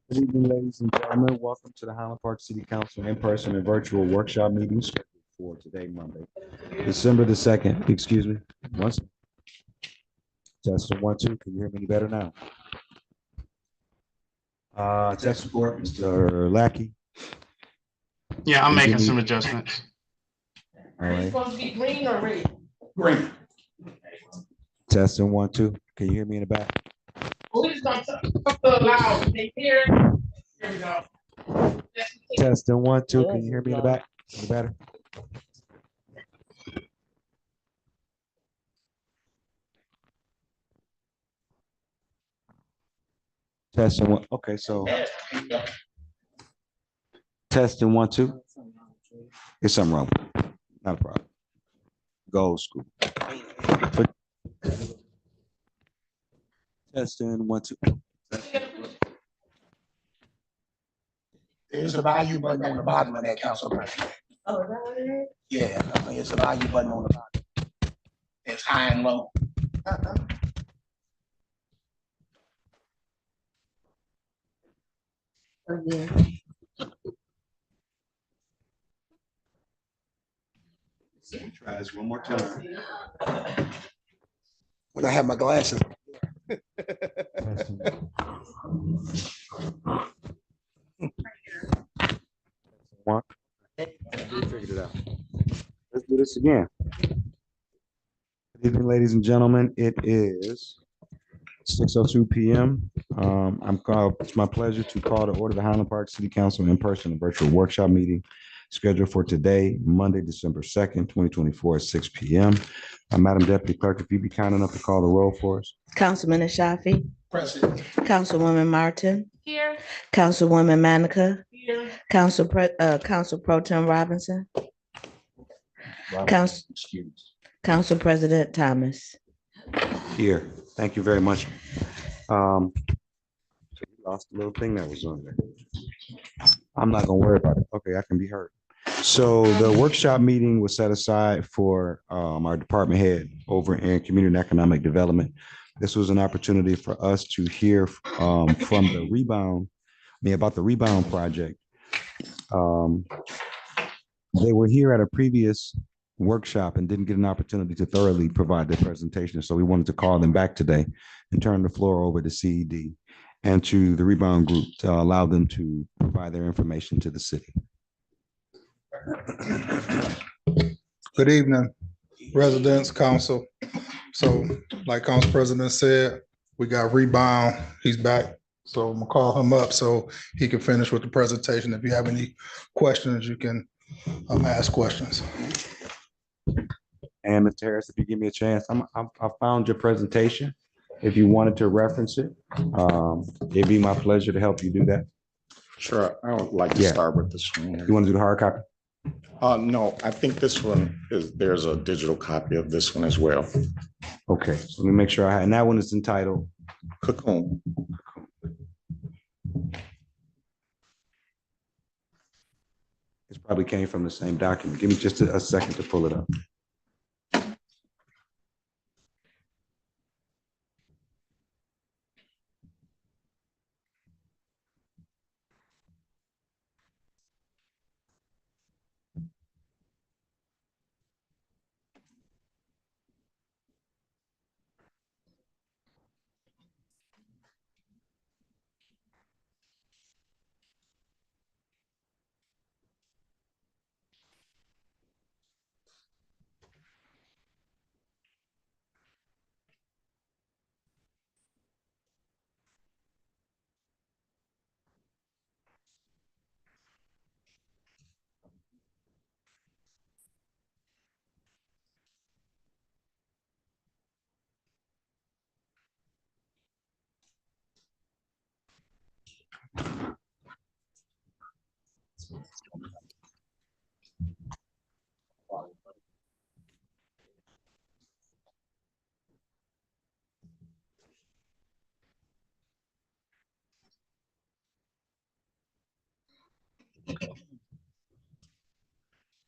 Good evening, ladies and gentlemen. Welcome to the Highland Park City Council in-person and virtual workshop meeting scheduled for today, Monday, December the 2nd. Excuse me. Once. Test one, two. Can you hear me any better now? Test support, Mr. Lackey. Yeah, I'm Can you making give me- some adjustments. All right. Supposed to be green or red? Green. Testing one, two. Can you hear me in the back? We just gonna talk so loud. They hear. Here we go. Testing one, two. Can you hear me in the back? Any better? Testing one. Okay, so testing one, two. There's something wrong. Not a problem. Go old school. Testing one, two. There's a value button on the bottom of that, Council President. Oh, is that what it is? Yeah, it's a value button on the bottom. It's high and low. Oh, yeah. Try this one more time. When I have my glasses. One. We figured it out. Let's do this again. Good evening, ladies and gentlemen. It is 6:02 p.m. It's my pleasure to call to order the Highland Park City Council in-person and virtual workshop meeting scheduled for today, Monday, December 2nd, 2024 at 6 p.m. Madam Deputy Clerk, if you'd be kind enough to call the roll for us. Councilman Ashafi, President. Councilwoman Martin, Here. Councilwoman Manica, Here. Council Pro Tem Robinson, Council, Council President Thomas. Here. Thank you very much. So we lost the little thing that was on there. I'm not gonna worry about it. Okay, I can be heard. So the workshop meeting was set aside for our department head over in Community and Economic Development. This was an opportunity for us to hear from the about the Rebound project. They were here at a previous workshop and didn't get an opportunity to thoroughly provide their presentation. So we wanted to call them back today and turn the floor over to CED and to the Rebound Group to allow them to provide their information to the city. Good evening, residents, council. So like Council President said, we got Rebound. He's back. So I'm gonna call him up so he can finish with the presentation. If you have any questions, you can ask questions. And Mr. Harris, if you give me a chance, I found your presentation. If you wanted to reference it, it'd be my pleasure to help you do that. Sure, I would like to Yeah. start with this one. You want to do the hard copy? No, I think this one there's a digital copy of this one as well. Okay, so let me make sure and that one is entitled Cocoon. It probably came from the same document. Give me just a second to pull it up.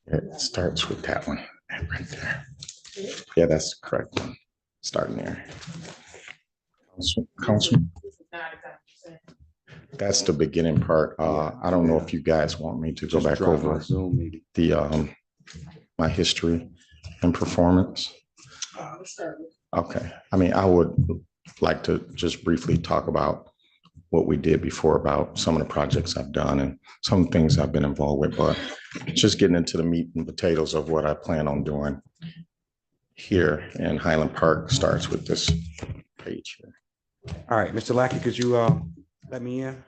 It starts with that one right there. Yeah, that's the correct one. Starting there. Council. This is not exactly the same. That's the beginning part. I don't know if you guys want me to go Just back drop my over Zoom meeting. the my history and performance. Okay. I mean, I would like to just briefly talk about what we did before, about some of the projects I've done and some things I've been involved with, but just getting into the meat and potatoes of what I plan on doing here in Highland Park starts with this page here. All right, Mr. Lackey, could you let me in?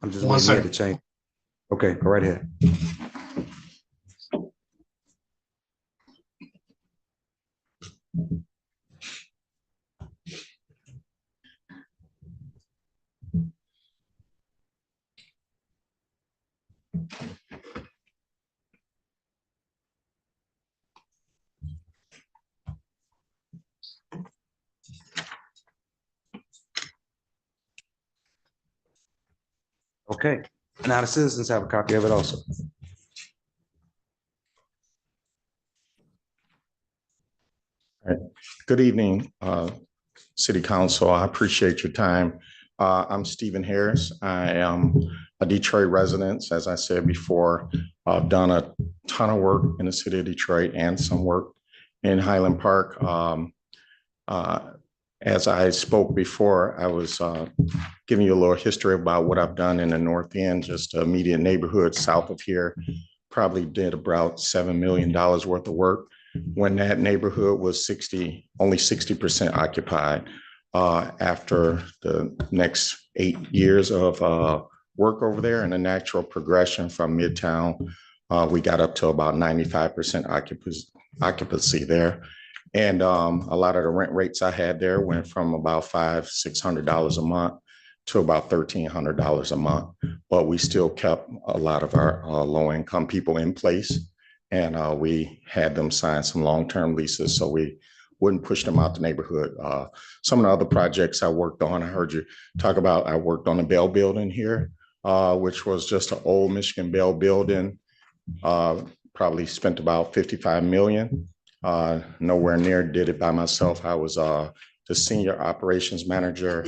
I'm just One waiting here to second. change. Okay, go right ahead. Okay, now the citizens have a copy of it also. Good evening, City Council. I appreciate your time. I'm Stephen Harris. I am a Detroit resident. As I said before, I've done a ton of work in the city of Detroit and some work in Highland Park. As I spoke before, I was giving you a little history about what I've done in the North End, just the immediate neighborhood south of here. Probably did about $7 million worth of work when that neighborhood was only 60% occupied. After the next 8 years of work over there and a natural progression from Midtown, we got up to about 95% occupancy there. And a lot of the rent rates I had there went from about $500-600 a month to about $1,300 a month. But we still kept a lot of our low-income people in place, and we had them sign some long-term leases so we wouldn't push them out the neighborhood. Some of the other projects I worked on, I heard you talk about, I worked on the Bell Building here, which was just an old Michigan Bell building. Probably spent about $55 million. Nowhere near did it by myself. I was the senior operations manager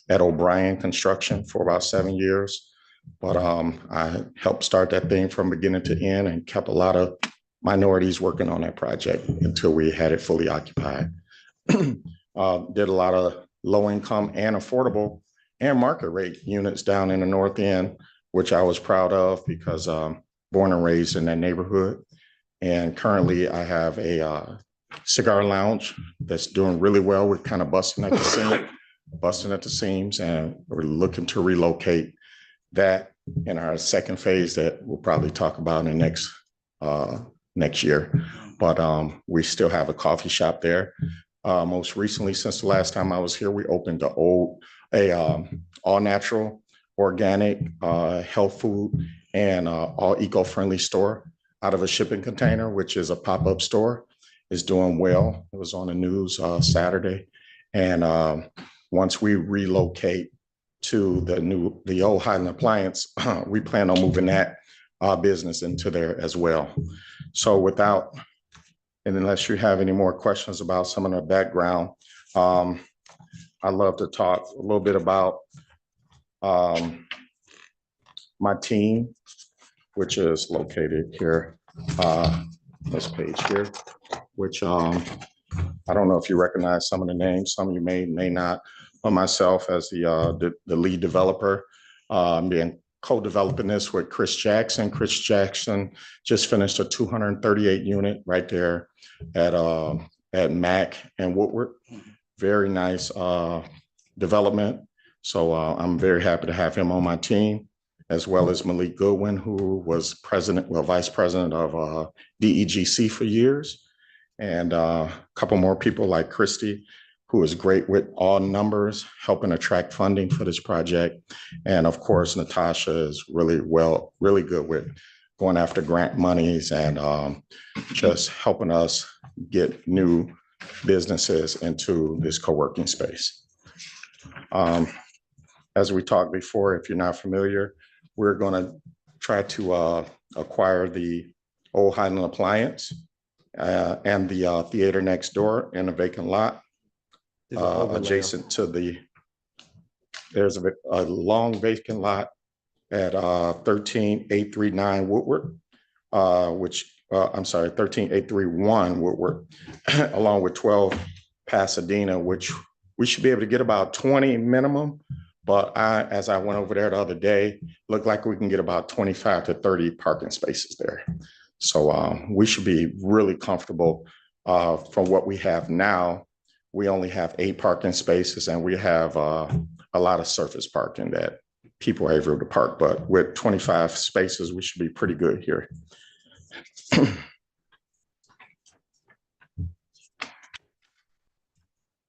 at O'Brien Construction for about 7 years. But I helped start that thing from beginning to end and kept a lot of minorities working on that project until we had it fully occupied. Did a lot of low income and affordable and market rate units down in the North End, which I was proud of because born and raised in that neighborhood. And currently I have a cigar lounge that's doing really well. We're kind of busting at the seams, and we're looking to relocate that in our second phase that we'll probably talk about in the next year. But we still have a coffee shop there. Most recently, since the last time I was here, we opened a all natural, organic, health food, and all eco-friendly store out of a shipping container, which is a pop-up store. Is doing well. It was on the news Saturday. And once we relocate to the old Highland Appliance, we plan on moving that business into there as well. So and unless you have any more questions about some of the background, I'd love to talk a little bit about my team, which is located here, this page here, which I don't know if you recognize some of the names, some of you may not, but myself as the lead developer, being co-developing this with Chris Jackson. Chris Jackson just finished a 238 unit right there at Mac and Woodward. Very nice development. So I'm very happy to have him on my team, as well as Malik Goodwin, who was vice president of DEGC for years. And a couple more people like Christy, who is great with all numbers, helping attract funding for this project. And of course, Natasha is really good with going after grant monies and just helping us get new businesses into this co-working space. As we talked before, if you're not familiar, we're going to try to acquire the old Highland Appliance and the theater next door in a vacant lot adjacent to there's a long vacant lot at 13839 Woodward, I'm sorry, 13831 Woodward, along with 12 Pasadena, which we should be able to get about 20 minimum. But as I went over there the other day, looked like we can get about 25 to 30 parking spaces there. So we should be really comfortable from what we have now. We only have 8 parking spaces, and we have a lot of surface parking that people are able to park. But with 25 spaces, we should be pretty good here.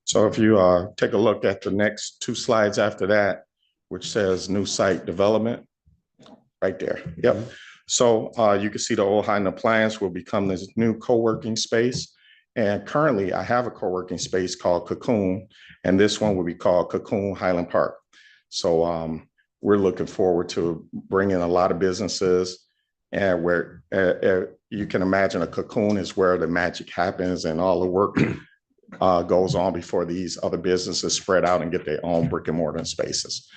So if you take a look at the next 2 slides after that, which says new site development, right there. Yep. So you can see the old Highland Appliance will become this new co-working space. And currently I have a co-working space called Cocoon, and this one will be called Cocoon Highland Park. So we're looking forward to bringing a lot of businesses, and where you can imagine a cocoon is where the magic happens and all the work goes on before these other businesses spread out and get their own brick and mortar spaces.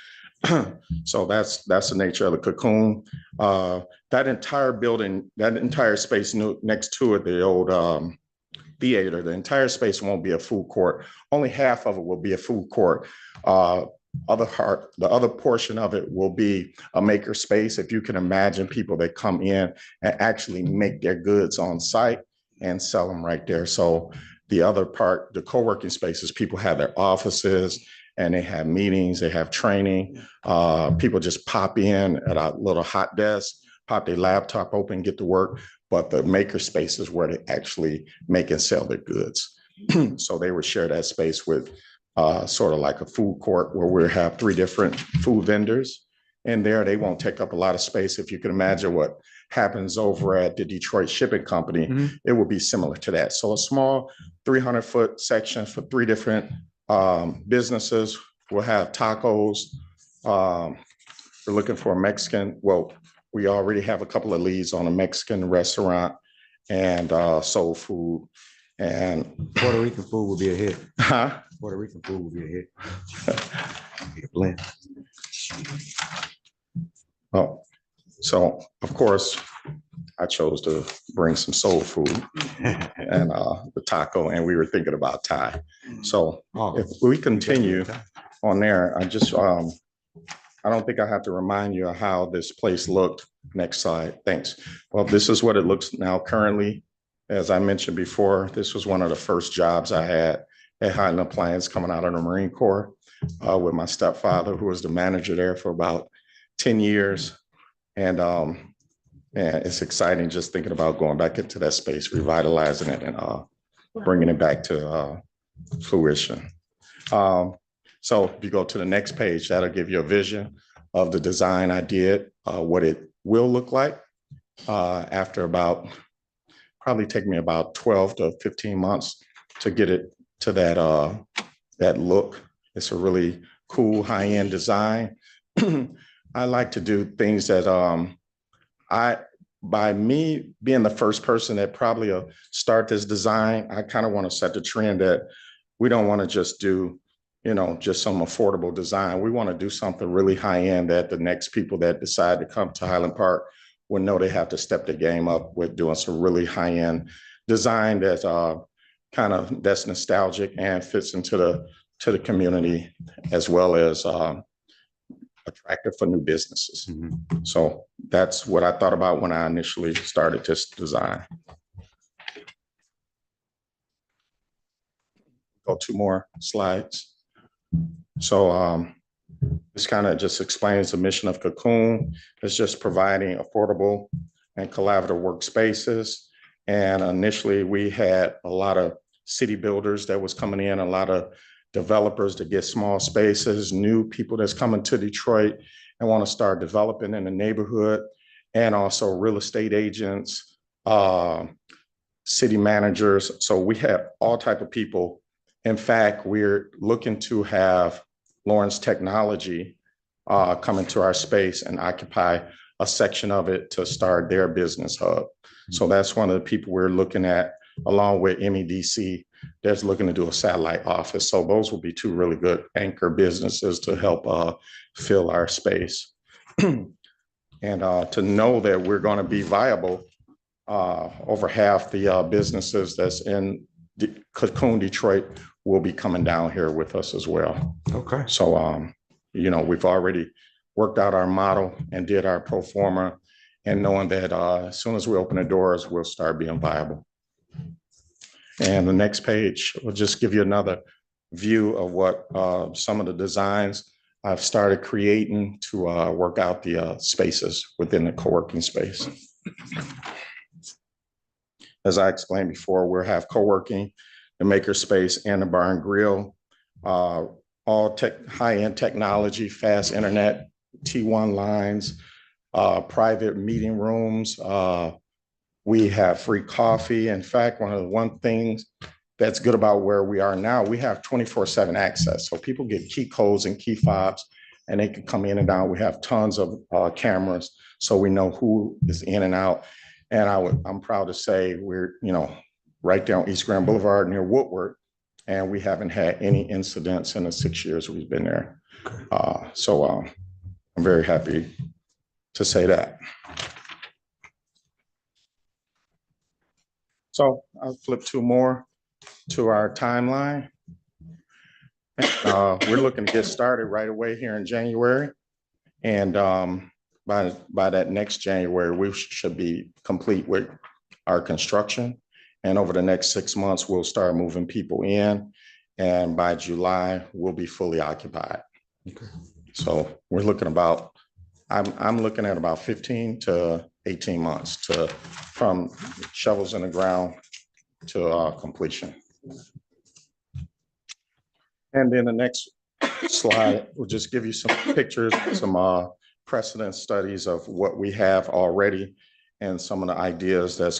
So that's the nature of the cocoon. That entire building, that entire space next to it, the old theater, the entire space won't be a food court. Only half of it will be a food court. The other portion of it will be a maker space. If you can imagine people that come in and actually make their goods on site and sell them right there. So the other part, the co-working spaces, people have their offices and they have meetings, they have training. People just pop in at a little hot desk, pop their laptop open, get to work. But the maker space is where they actually make and sell their goods. So they would share that space with sort of like a food court where we have 3 different food vendors. And there they won't take up a lot of space. If you can imagine what happens over at the Detroit Shipping Company, it will be similar to that. So a small 300-foot section for 3 different businesses. We'll have tacos. We're looking for a Mexican. Well, we already have a couple of leads on a Mexican restaurant and soul food. And Puerto Rican food will be a hit. huh? Puerto Rican food will be a hit. Be a blend. Oh, so of course, I chose to bring some soul food and the taco, and we were thinking about Thai. So if we continue on there, I don't think I have to remind you of how this place looked. Next slide, thanks. Well, this is what it looks now currently. As I mentioned before, this was one of the first jobs I had at Highland Appliance coming out of the Marine Corps with my stepfather, who was the manager there for about 10 years. And it's exciting just thinking about going back into that space, revitalizing it and bringing it back to fruition. So if you go to the next page, that'll give you a vision of the design I did, what it will look like after probably take me about 12 to 15 months to get it to that look. It's a really cool high-end design. I like to do things that by me being the first person that probably start this design, I kind of want to set the trend that we don't want to just do, just some affordable design. We want to do something really high end that the next people that decide to come to Highland Park will know they have to step the game up with doing some really high end design that's that's nostalgic and fits into the community, as well as attractive for new businesses. So that's what I thought about when I initially started this design. Go 2 more slides. So this kind of just explains the mission of Cocoon. It's just providing affordable and collaborative workspaces. And initially we had a lot of city builders that was coming in, a lot of developers to get small spaces, new people that's coming to Detroit and want to start developing in the neighborhood, and also real estate agents, city managers. So we have all type of people. In fact, we're looking to have Lawrence Technology come into our space and occupy a section of it to start their business hub. So that's one of the people we're looking at, along with MEDC, that's looking to do a satellite office. So those will be two really good anchor businesses to help fill our space. And to know that we're going to be viable, over half the businesses that's in Cocoon, Detroit will be coming down here with us as well. Okay. So, you know, we've already worked out our model and did our pro forma, and knowing that as soon as we open the doors, we'll start being viable. And the next page will just give you another view of what some of the designs I've started creating to work out the spaces within the co-working space. As I explained before, we'll have co-working, the maker space, and the bar and grill, all high-end technology, fast internet, T1 lines, private meeting rooms. We have free coffee. In fact, one things that's good about where we are now, we have 24/7 access. So people get key codes and key fobs, and they can come in and out. We have tons of cameras, so we know who is in and out. And I'm proud to say we're, you know, right there on East Grand Boulevard near Woodward, and we haven't had any incidents in the 6 years we've been there. So I'm very happy to say that. So I'll flip two more to our timeline. We're looking to get started right away here in January. And by that next January, we should be complete with our construction. And over the next 6 months, we'll start moving people in. And by July, we'll be fully occupied. Okay. So we're looking about, I'm looking at about 15 to 18 months from shovels in the ground to completion. And then the next slide will just give you some pictures, some precedent studies of what we have already and some of the ideas it's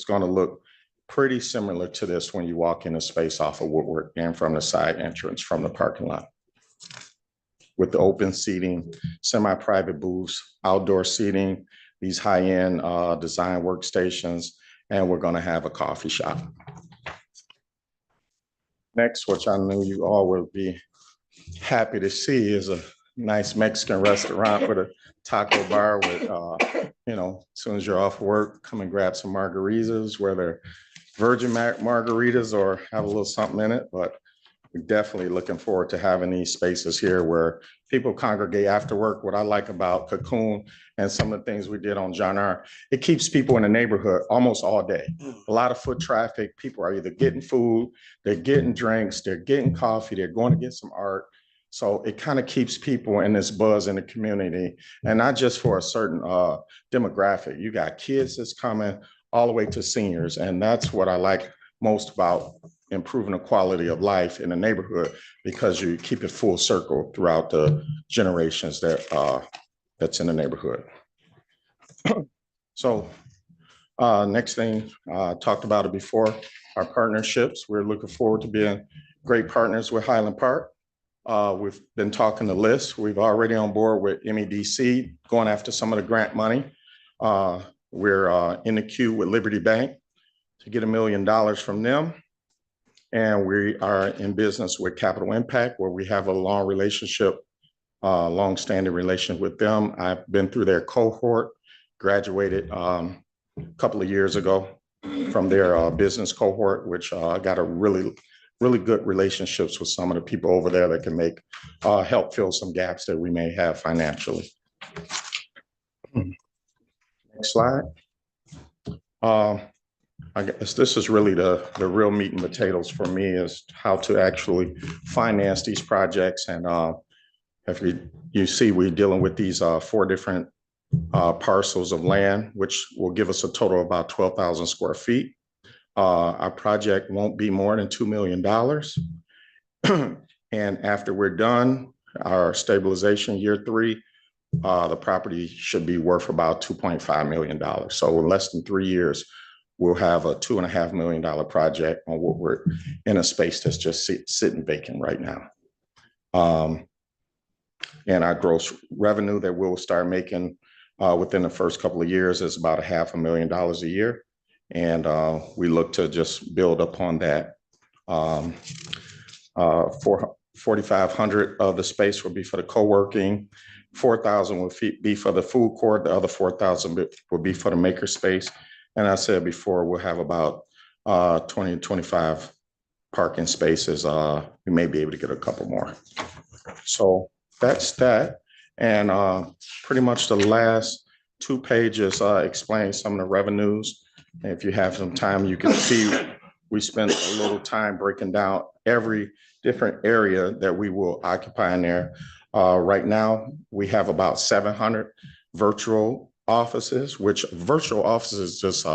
gonna look pretty similar to this when you walk in a space off of Woodward and from the side entrance from the parking lot. With the open seating, semi-private booths, outdoor seating, these high-end design workstations, and we're gonna have a coffee shop. Next, which I knew you all would be happy to see, is a nice Mexican restaurant with a taco bar with, you know, as soon as you're off work, come and grab some margaritas, whether virgin margaritas or have a little something in it. But we're definitely looking forward to having these spaces here where people congregate after work. What I like about Cocoon and some of the things we did on John R., it keeps people in the neighborhood almost all day. A lot of foot traffic. People are either getting food, they're getting drinks, they're getting coffee, they're going to get some art. So it kind of keeps people in this buzz in the community, and not just for a certain demographic. You got kids that's coming all the way to seniors, and that's what I like most about improving the quality of life in the neighborhood, because you keep it full circle throughout the generations that's in the neighborhood. So next thing, talked about it before, our partnerships. We're looking forward to being great partners with Highland Park. We've been talking the list. We've already on board with MEDC, going after some of the grant money. We're in the queue with Liberty Bank to get $1 million from them. And we are in business with Capital Impact, where we have a long relationship, long-standing relationship with them. I've been through their cohort, graduated a couple of years ago from their business cohort, which I got a really good relationships with some of the people over there that can help fill some gaps that we may have financially. Next slide. I guess this is really the real meat and potatoes for me, is how to actually finance these projects. And if you see, we're dealing with these 4 different parcels of land, which will give us a total of about 12,000 square feet. Our project won't be more than $2 million. And after we're done, our stabilization year 3, the property should be worth about $2.5 million. So in less than 3 years, we'll have a $2.5 million project on what we're in a space that's just sitting vacant right now. and our gross revenue that we'll start making within the first couple of years is about $500,000 a year. And we look to just build upon that. For 4,500 of the space will be for the co-working, 4,000 will be for the food court, the other 4,000 will be for the maker space. And I said before, we'll have about 20 to 25 parking spaces. We may be able to get a couple more. So that's that. And pretty much the last 2 pages explain some of the revenues. And if you have some time, you can see we spent a little time breaking down every different area that we will occupy in there. Right now, we have about 700 virtual offices, which virtual offices is just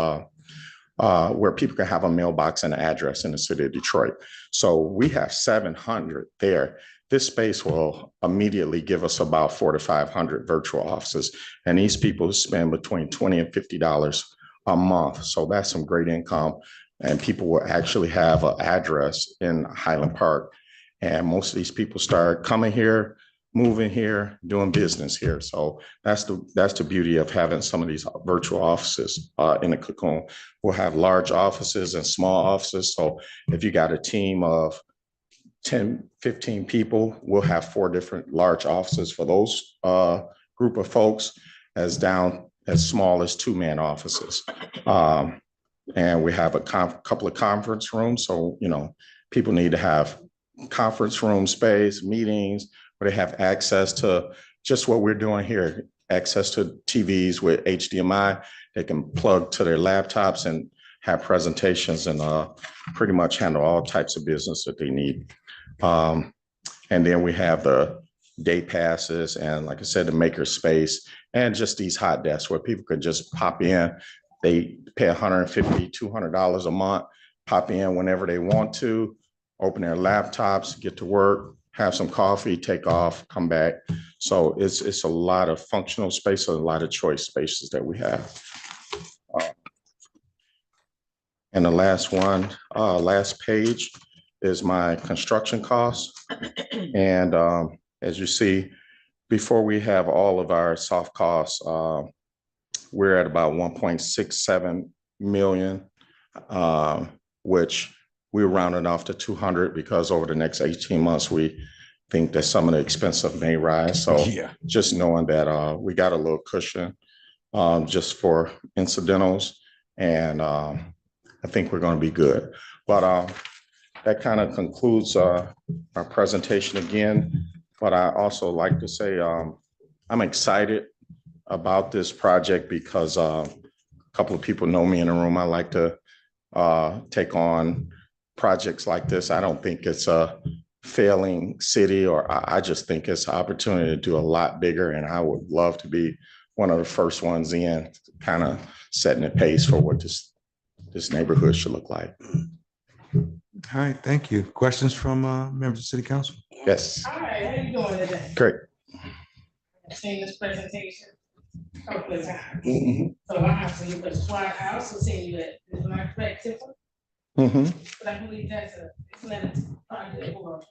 where people can have a mailbox and an address in the city of Detroit. So we have 700 there. This space will immediately give us about 400 to 500 virtual offices. And these people spend between $20 and $50 a month. So that's some great income. And people will actually have an address in Highland Park. And most of these people start coming here, moving here, doing business here. So that's the beauty of having some of these virtual offices in the Cocoon. We'll have large offices and small offices. So if you got a team of 10, 15 people, we'll have 4 different large offices for those group of folks, as down as small as 2-man offices. And we have a couple of conference rooms. So, you know, people need to have conference room space, meetings, where they have access to just what we're doing here, access to TVs with HDMI. They can plug to their laptops and have presentations and pretty much handle all types of business that they need. And then we have the day passes and, like I said, the maker space and just these hot desks where people could just pop in. They pay $150, $200 a month, pop in whenever they want to, open their laptops, get to work, have some coffee, take off, come back. So it's a lot of functional space, a lot of choice spaces that we have. And the last one, last page is my construction costs. And as you see, before we have all of our soft costs, we're at about 1.67 million, which we're rounding off to 200 because over the next 18 months, we think that some of the expenses may rise. So yeah, just knowing that we got a little cushion just for incidentals, and I think we're going to be good. But that kind of concludes our presentation again. But I also like to say I'm excited about this project because a couple of people know me in the room. I like to take on projects like this. I don't think it's a failing city, or I just think it's an opportunity to do a lot bigger. And I would love to be one of the first ones in, kind of setting the pace for what this neighborhood should look like. All right, thank you. Questions from members of City Council? Yes. Hi, how you doing today? Great. I've seen this presentation a couple of times. So I have seen you at the SWAT. I also seen you at the Black Flag Temple. But I believe that's a project or.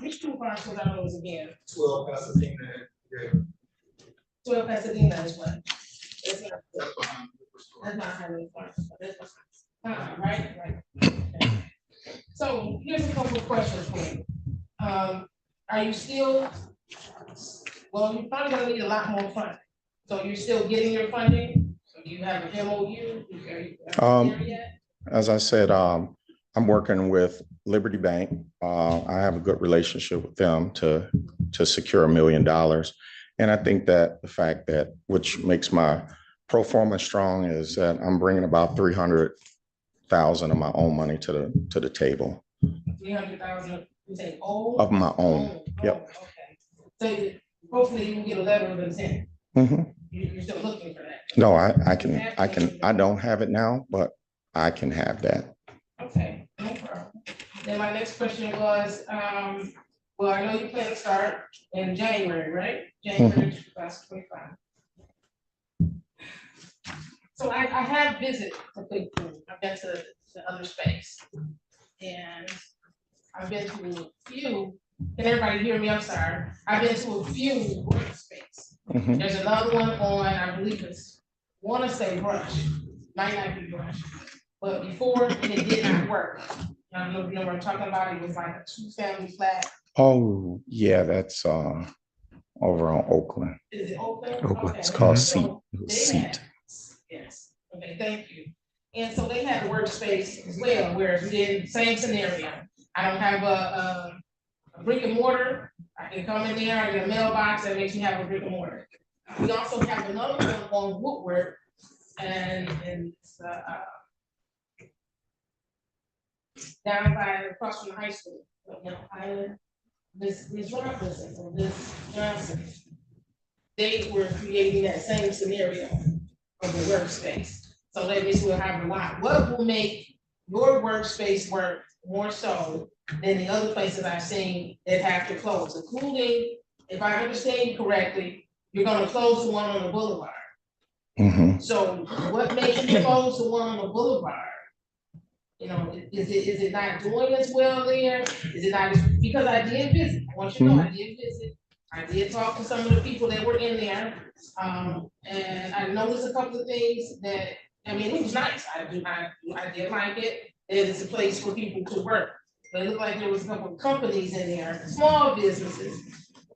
Which 2 parcels are those again? 12 Pasadena. 12 Pasadena is what? That's not Highland Park. Right. Okay. So here's a couple of questions for you. Are you still, well, you're probably gonna need a lot more funding. So you're still getting your funding? So do you have an MOU? Are you there yet? As I said, I'm working with Liberty Bank. I have a good relationship with them to secure $1 million. And I think that the fact that, which makes my pro forma strong, is that I'm bringing about $300,000 of my own money to the table. 300,000, you say own? Of my own. Yep. Okay. So hopefully you can get a letter of intent. You're still looking for that? No, I don't have it now, but I can have that. Okay, no problem. Then my next question was, well, I know you plan to start in January, right? January 2025. So I have visited the big room. I've been to the other space. and I've been to a few. Can everybody hear me? I'm sorry. I've been to a few workspace. Mhm. There's another one on, I believe it's, wanna say Brush, might not be Brush, but before it did not work. I don't know if you know what I'm talking about. It was like a 2-family flat. Oh, yeah, that's over on Oakland. Is it open? Oakland. Okay. It's called Mhm. Seat. So It was they had- Seat. Yes, okay, thank you. And so they had a workspace as well, where we did same scenario. I don't have a brick and mortar. I can come in there, I get a mailbox that makes me have a brick and mortar. We also have another one on Woodward and it's, down by across from the high school, you know, Highland. This Robinson or this Johnson. They were creating that same scenario of the workspace. So that means we'll have a lot. What will make your workspace work more so than the other places I've seen that have to close, including, if I understand you correctly, you're gonna close the one on the boulevard. Mhm. So what makes you close the one on the boulevard? You know, is it not doing as well there? Is it not, because I did visit, I want you to know, I did visit. I did talk to some of the people that were in there, and I noticed a couple of things that, I mean, it was nice, I did like it. It is a place for people to work, but it looked like there was a couple of companies in there, small businesses,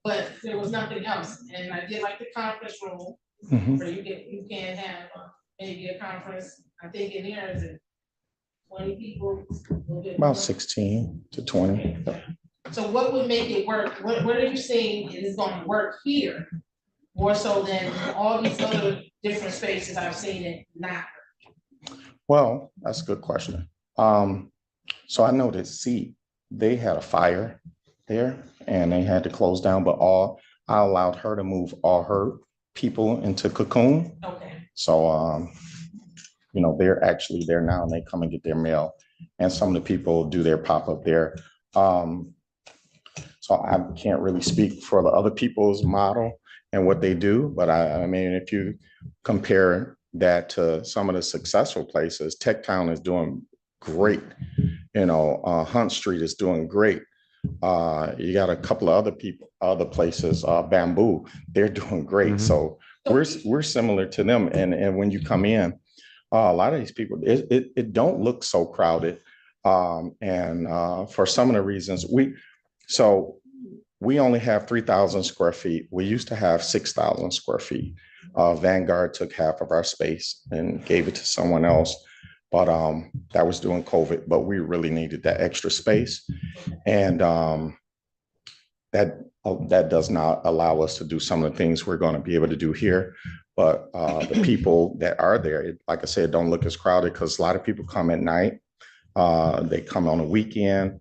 but there was nothing else, and I did like the conference room, Mhm. where you can have, maybe a conference, I think in there is it 20 people? A little bit more? About 16 to 20. So what would make it work? What are you saying is gonna work here? More so than all these other different spaces I've seen it not. Well, that's a good question. So I know that Seat, they had a fire there and they had to close down, but I allowed her to move all her people into Cocoon. Okay, So, you know, they're actually there now and they come and get their mail. And some of the people do their pop-up there. So I can't really speak for the other people's model and what they do, but I mean, if you compare that to some of the successful places, Tech Town is doing great. You know, Hunt Street is doing great. You got a couple of other places, Bamboo, they're doing great. Mhm. So we're similar to them. And when you come in, a lot of these people, it don't look so crowded. For some of the reasons we only have 3,000 square feet. We used to have 6,000 square feet. Vanguard took half of our space and gave it to someone else. But that was during COVID, but we really needed that extra space. And that does not allow us to do some of the things we're going to be able to do here. But the people that are there, like I said, don't look as crowded because a lot of people come at night. They come on a weekend.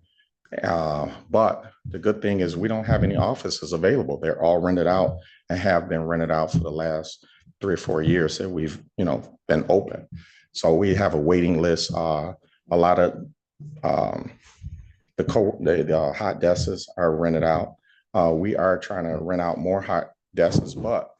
But the good thing is we don't have any offices available. They're all rented out and have been rented out for the last 3 or 4 years that we've, you know, been open. So we have a waiting list. A lot of the hot desks are rented out. We are trying to rent out more hot desks, but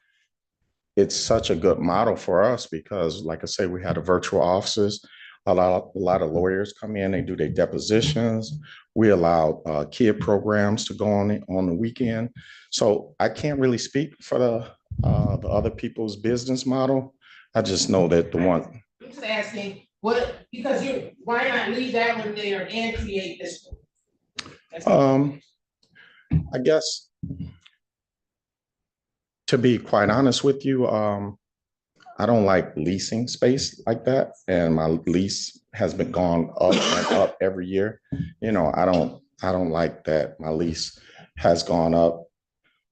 it's such a good model for us because, like I say, we had a virtual offices. A lot of lawyers come in, they do their depositions. We allow kid programs to go on the weekend. So I can't really speak for the other people's business model. I just know that the one. I'm just asking, why not leave that one there and create this one? I guess, to be quite honest with you, I don't like leasing space like that. And my lease has been gone up and up every year. You know, I don't like that. My lease has gone up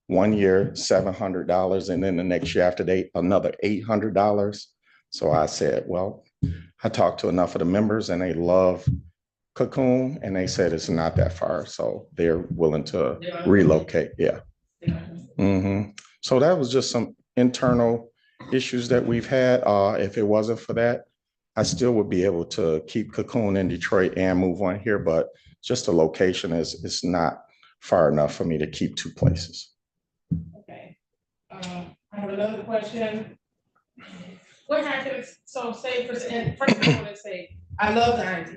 1 year, $700, and then the next year after that, another $800. So I said, well, I talked to enough of the members and they love Cocoon and they said it's not that far. So they're willing to relocate. Yeah. So that was just some internal issues that we've had. If it wasn't for that, I still would be able to keep Cocoon in Detroit and move on here, but just the location is not far enough for me to keep 2 places. Okay. I have another question. What happens, so say, and first I want to say, I love the idea.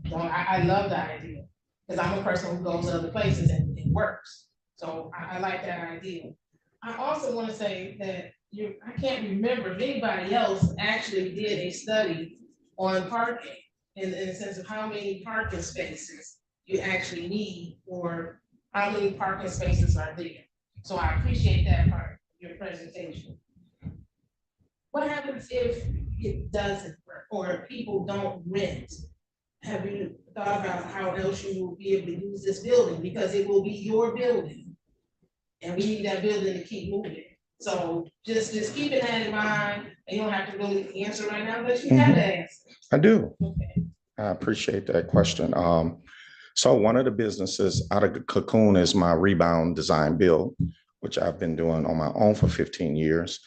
So I love the idea, because I'm a person who goes to other places and it works. So I like that idea. I also want to say that I can't remember if anybody else actually did a study on parking in the sense of how many parking spaces you actually need, or how many parking spaces are there. So I appreciate that part of your presentation. What happens if it doesn't work, or if people don't rent? Have you thought about how else you will be able to use this building? Because it will be your building. And we need that building to keep moving. So just keeping that in mind, and you don't have to really answer right now, but you have to answer. I do. Okay. I appreciate that question. So one of the businesses out of the cocoon is my rebound design build, which I've been doing on my own for 15 years.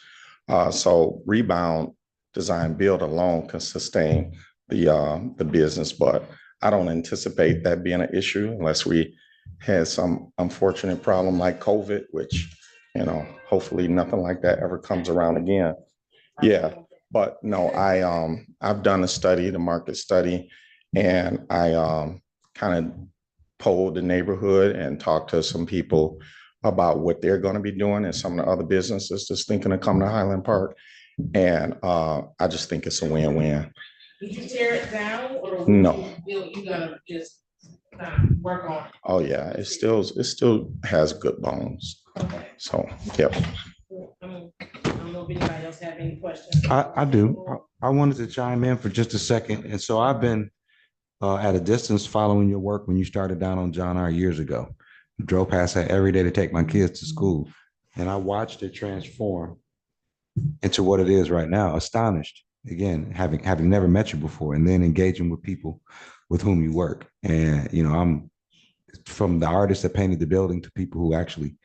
So rebound design build alone can sustain the business, but I don't anticipate that being an issue unless we had some unfortunate problem like COVID, which, you know, hopefully nothing like that ever comes around again. Yeah, but no, I've done a study, the market study, and I kind of polled the neighborhood and talked to some people about what they're going to be doing and some of the other businesses that's thinking of coming to Highland Park. And I just think it's a win-win. Did you tear it down, or would No. you gonna just work on it? Oh yeah, it still has good bones. Okay. So, yep. I don't know if anybody else have any questions. I do. I wanted to chime in for just a second. And so I've been at a distance following your work when you started down on John R. years ago. Drove past that every day to take my kids to school. And I watched it transform into what it is right now. Astonished, again, having never met you before, and then engaging with people with whom you work. And, you know, I'm from the artists that painted the building to people who actually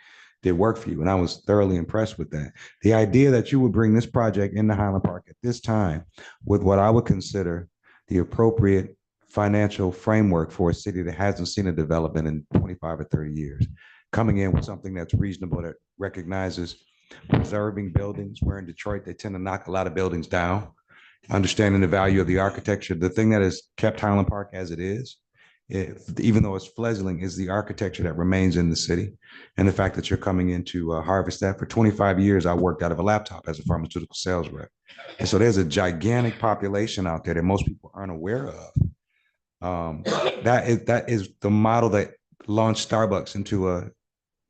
did work for you. And I was thoroughly impressed with that. The idea that you would bring this project into Highland Park at this time with what I would consider the appropriate financial framework for a city that hasn't seen a development in 25 or 30 years, coming in with something that's reasonable, that recognizes preserving buildings. Where in Detroit, they tend to knock a lot of buildings down, understanding the value of the architecture. The thing that has kept Highland Park as it is, even though it's fledgling, is the architecture that remains in the city, and the fact that you're coming in to harvest that. For 25 years, I worked out of a laptop as a pharmaceutical sales rep. And so there's a gigantic population out there that most people aren't aware of. That is the model that launched Starbucks into a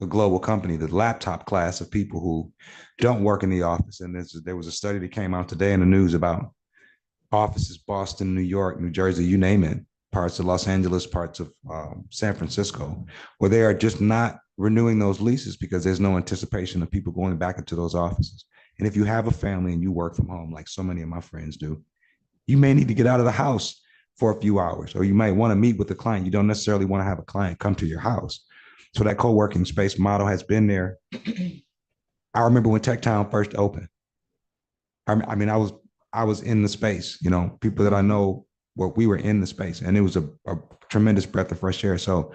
global company, the laptop class of people who don't work in the office. And there was a study that came out today in the news about offices, Boston, New York, New Jersey, you name it, parts of Los Angeles, parts of San Francisco, where they are just not renewing those leases because there's no anticipation of people going back into those offices. And if you have a family and you work from home, like so many of my friends do, you may need to get out of the house for a few hours, or you might want to meet with the client. You don't necessarily want to have a client come to your house. So that co-working space model has been there. I remember when Tech Town first opened. I mean, I was in the space, you know, people that I know, well, we were in the space, and it was a tremendous breath of fresh air. So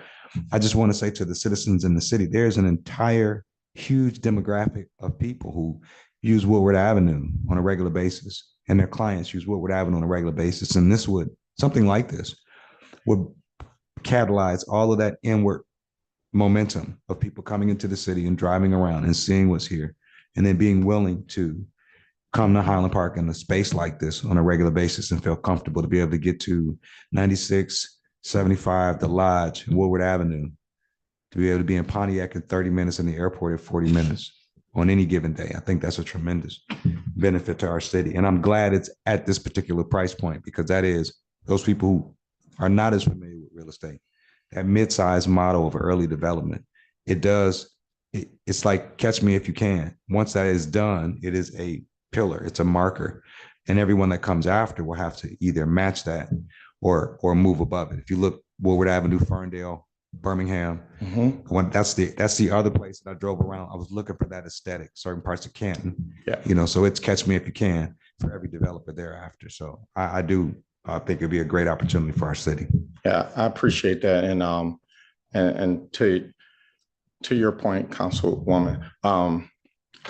I just want to say to the citizens in the city, there's an entire huge demographic of people who use Woodward Avenue on a regular basis, and their clients use Woodward Avenue on a regular basis. And something like this would catalyze all of that inward momentum of people coming into the city and driving around and seeing what's here, and then being willing to come to Highland Park in a space like this on a regular basis and feel comfortable to be able to get to 96, 75, the Lodge, and Woodward Avenue, to be able to be in Pontiac in 30 minutes and the airport at 40 minutes on any given day. I think that's a tremendous benefit to our city. And I'm glad it's at this particular price point, because that is those people who are not as familiar with real estate, that mid-sized model of early development. It's like catch me if you can. Once that is done, it is a pillar, it's a marker, and everyone that comes after will have to either match that or move above it. If you look Woodward Avenue, Ferndale, Birmingham, that's the other place that I drove around. I was looking for that aesthetic, certain parts of Canton, you know, so it's catch me if you can for every developer thereafter. So I do think it'd be a great opportunity for our city. Yeah, I appreciate that. And to your point, Councilwoman,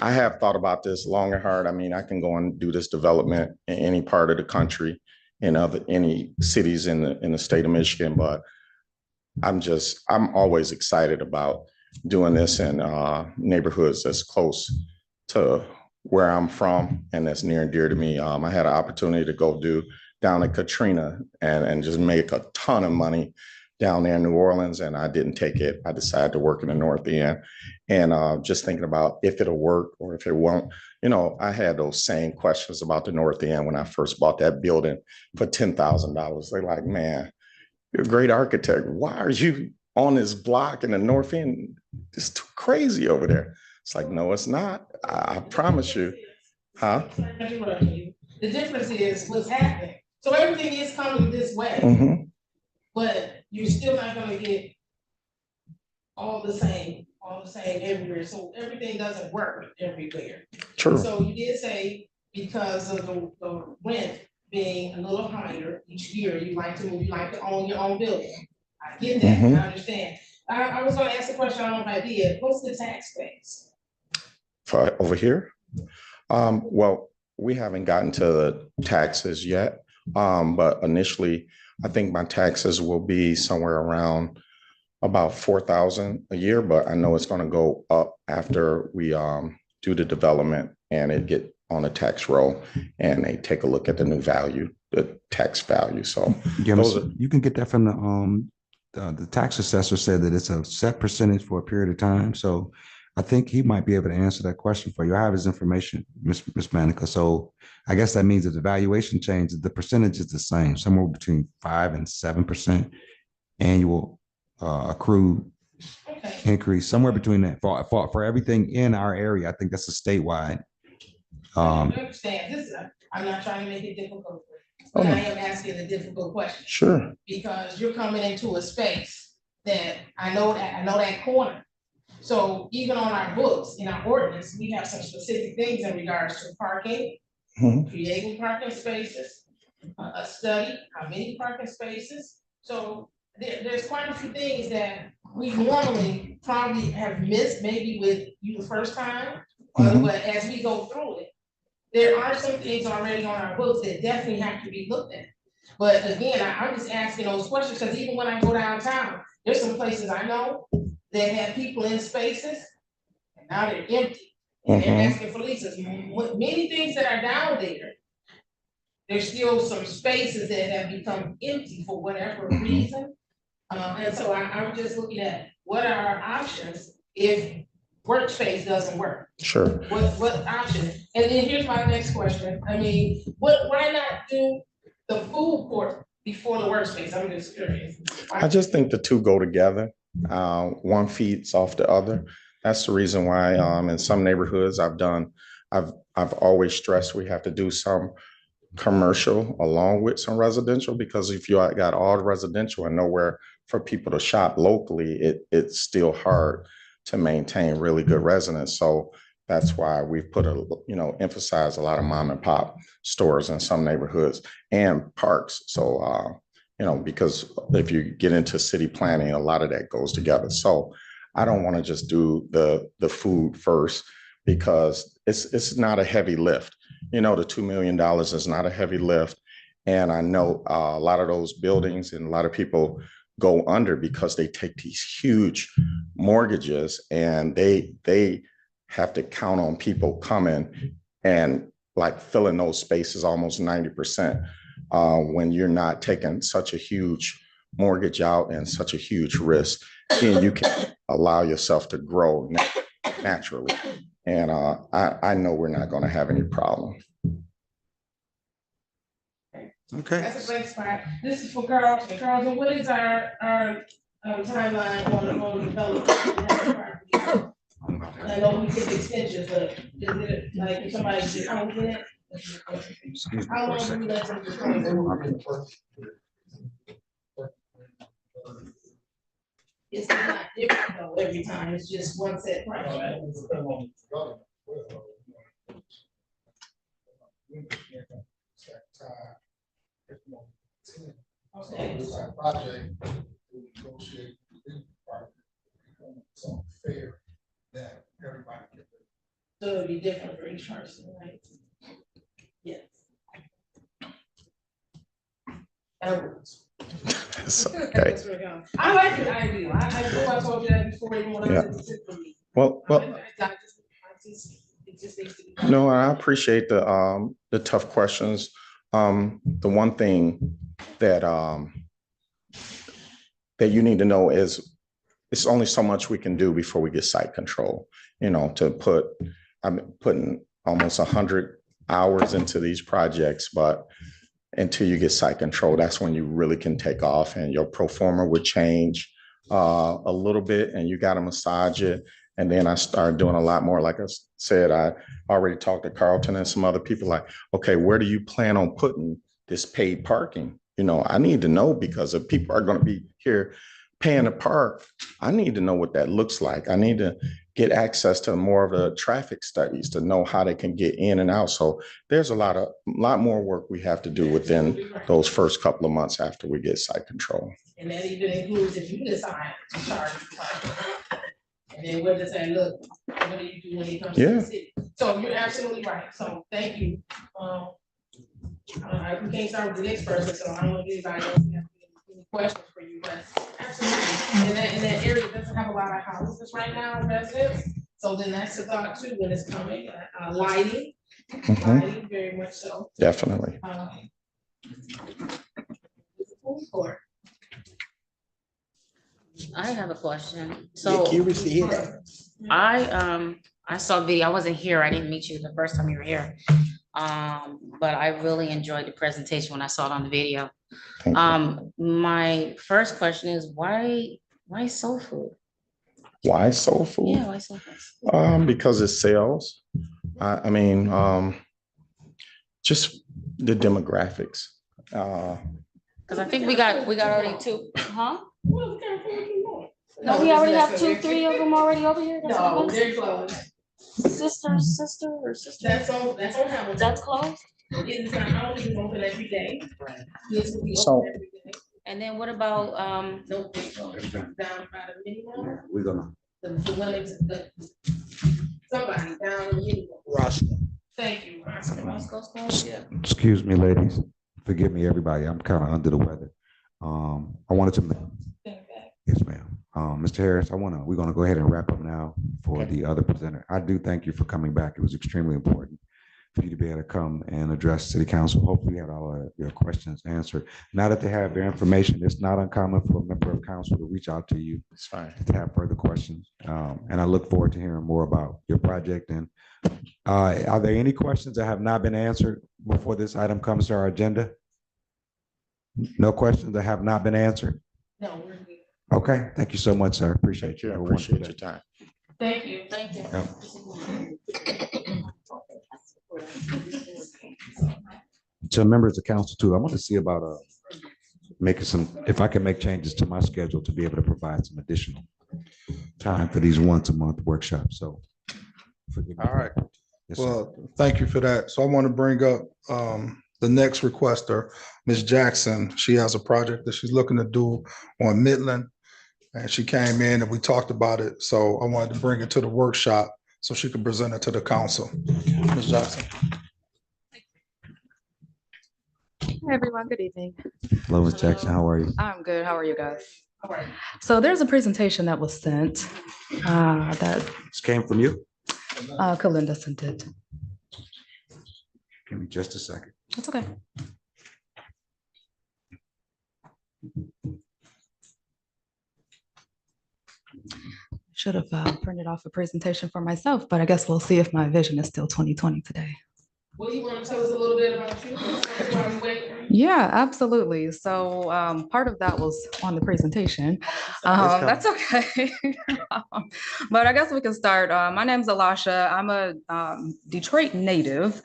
I have thought about this long and hard. I mean, I can go and do this development in any part of the country, in any cities in the state of Michigan, but I'm always excited about doing this in neighborhoods that's close to where I'm from and that's near and dear to me. I had an opportunity to go do down at Katrina and just make a ton of money down there in New Orleans, and I didn't take it. I decided to work in the North End, and just thinking about if it'll work or if it won't. I had those same questions about the North End when I first bought that building for $10,000. They're like, man, you're a great architect. Why are you on this block in the North End? It's too crazy over there. It's like, no, it's not. I promise you. Huh? The difference is what's happening. So everything is coming this way, but you're still not gonna get all the same everywhere. So everything doesn't work everywhere. True. So you did say because of the rent being a little higher each year, you like to own your own building. I get that, I understand. I was gonna ask a question, I don't know if I did. What's the tax base? For over here? Well, we haven't gotten to the taxes yet, but initially, I think my taxes will be somewhere around about 4,000 a year, but I know it's going to go up after we do the development and it get on a tax roll and they take a look at the new value, the tax value. So you can get that from the tax assessor said that it's a set percentage for a period of time. So I think he might be able to answer that question for you. I have his information, Ms. Manica. So I guess that means that the valuation changes, the percentage is the same, somewhere between 5 and 7% annual accrued increase, somewhere between that for everything in our area. I think that's a statewide. I understand this. I'm not trying to make it difficult, but I am asking a difficult question. Sure. Because you're coming into a space that I know that corner. So even on our books, in our ordinance, we have some specific things in regards to parking, creating parking spaces, a study, how many parking spaces. So there's quite a few things that we normally probably have missed, maybe with you the first time, but as we go through it, there are some things already on our books that definitely have to be looked at. But again, I'm just asking those questions because even when I go downtown, there's some places I know that have people in spaces, and now they're empty. And they're asking for leases. Many things that are down there, there's still some spaces that have become empty for whatever reason. And so I'm just looking at what are our options if workspace doesn't work. Sure. What option? And then here's my next question. I mean, why not do the food court before the workspace? I'm just curious. I just think the two go together. One feeds off the other. That's the reason why in some neighborhoods I've always stressed we have to do some commercial along with some residential, because if you got all the residential and nowhere for people to shop locally, it's still hard to maintain really good residents. So that's why we've put emphasize a lot of mom and pop stores in some neighborhoods and parks. So because if you get into city planning, a lot of that goes together. So I don't want to just do the food first because it's not a heavy lift. The $2 million is not a heavy lift. And I know a lot of those buildings and a lot of people go under because they take these huge mortgages and they have to count on people coming and like filling those spaces almost 90%. When you're not taking such a huge mortgage out and such a huge risk, then you can allow yourself to grow naturally. And I know we're not going to have any problem. Okay. That's a great spot. This is for Carlton. Carlton, what is our timeline on the development? I know we did extensions, but is it like if somebody just owns it? How long do we let them just come in? It's not different though every time, it's just one set price, right? Okay. So it'll be different for each person, right? Yes. Edwards. It's okay. I like it, I do. I told you that before, even when I Yeah. was in the system. Well, It just needs to be done. no, I appreciate the tough questions. The one thing that that you need to know is it's only so much we can do before we get site control. You know, I'm putting almost 100 hours into these projects, but until you get site control, that's when you really can take off, and your pro forma would change a little bit, and you got to massage it. And then I started doing a lot more. Like I said, I already talked to Carlton and some other people like, okay, where do you plan on putting this paid parking? You know, I need to know, because if people are going to be here paying to park, I need to know what that looks like. I need to get access to more of the traffic studies to know how they can get in and out. So there's a lot more work we have to do within those first couple of months after we get site control. And that even includes if you decide to charge. And then we're just saying, look, what do you do when it comes to the city? So you're absolutely right. So thank you. We can't start with the next person, so I don't know if anybody else has any questions for you, but absolutely. And that area doesn't have a lot of houses right now, residents. So then that's the thought too, when it's coming, lighting, lighting, very much so. Definitely. Food court. I have a question. So Curious to hear that. I saw the video. I wasn't here. I didn't meet you the first time you were here. But I really enjoyed the presentation when I saw it on the video. Thank you. My first question is why soul food? Why soul food? Yeah, why soul food? Because it sells. I mean, just the demographics. Because I think we got already two, huh? Well, we got food more. No, we already have 2, 3 of them already over here. That's No, what they're closed. sister or sister. That's on Hamilton. That's closed. It is not always open every day. This will be So- open every day. And then what about No, they go down by the mini mall. We're gonna. The one that's somebody down in the mini mall. Roscoe. Thank you, Oscar. Roscoe's closed? Yeah. Excuse me, ladies. Forgive me, everybody. I'm kind of under the weather. I wanted to. Yes, ma'am. Mr. Harris, we're gonna go ahead and wrap up now for the other presenter. I do thank you for coming back. It was extremely important for you to be able to come and address city council. Hopefully you had all of your questions answered. Now that they have their information, it's not uncommon for a member of council to reach out to you It's fine. to have further questions. And I look forward to hearing more about your project. And are there any questions that have not been answered before this item comes to our agenda? No questions that have not been answered? No, we're good. Okay, thank you so much, sir. Appreciate you. I Have a wonderful appreciate day. your time. Thank you. Thank you. To members of council too, I want to see about making if I can make changes to my schedule to be able to provide some additional time for these once-a-month workshops. So. forgive me. All right. Yes, sir. Well, thank you for that. So I want to bring up the next requester, Ms. Jackson. She has a project that she's looking to do on Midland. And she came in and we talked about it. So I wanted to bring it to the workshop so she could present it to the council. Ms. Jackson. Hi, everyone. Good evening. Hello, Ms. Jackson. How are you? I'm good. How are you guys? All right. So there's a presentation that was sent that This came from you? Kalinda sent it. Give me just a second. That's okay. Should have printed off a presentation for myself, but I guess we'll see if my vision is still 2020 today. Well, you want to tell us a little bit about you? While we wait? Yeah, absolutely. So part of that was on the presentation. That's okay. But I guess we can start. My name's Alasha. I'm a Detroit native.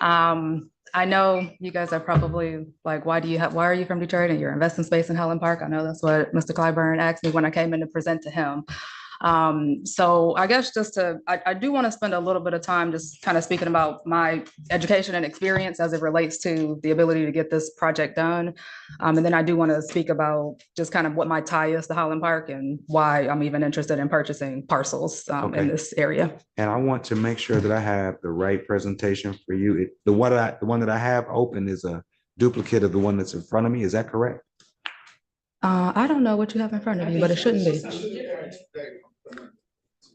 I know you guys are probably like, why are you from Detroit and you're investing space in Highland Park? I know that's what Mr. Clyburn asked me when I came in to present to him. So I guess I do want to spend a little bit of time just kind of speaking about my education and experience as it relates to the ability to get this project done. And then I do want to speak about just kind of what my tie is to Highland Park and why I'm even interested in purchasing parcels in this area. And I want to make sure that I have the right presentation for you. The one that I have open is a duplicate of the one that's in front of me. Is that correct? I don't know what you have in front of you, but it shouldn't be.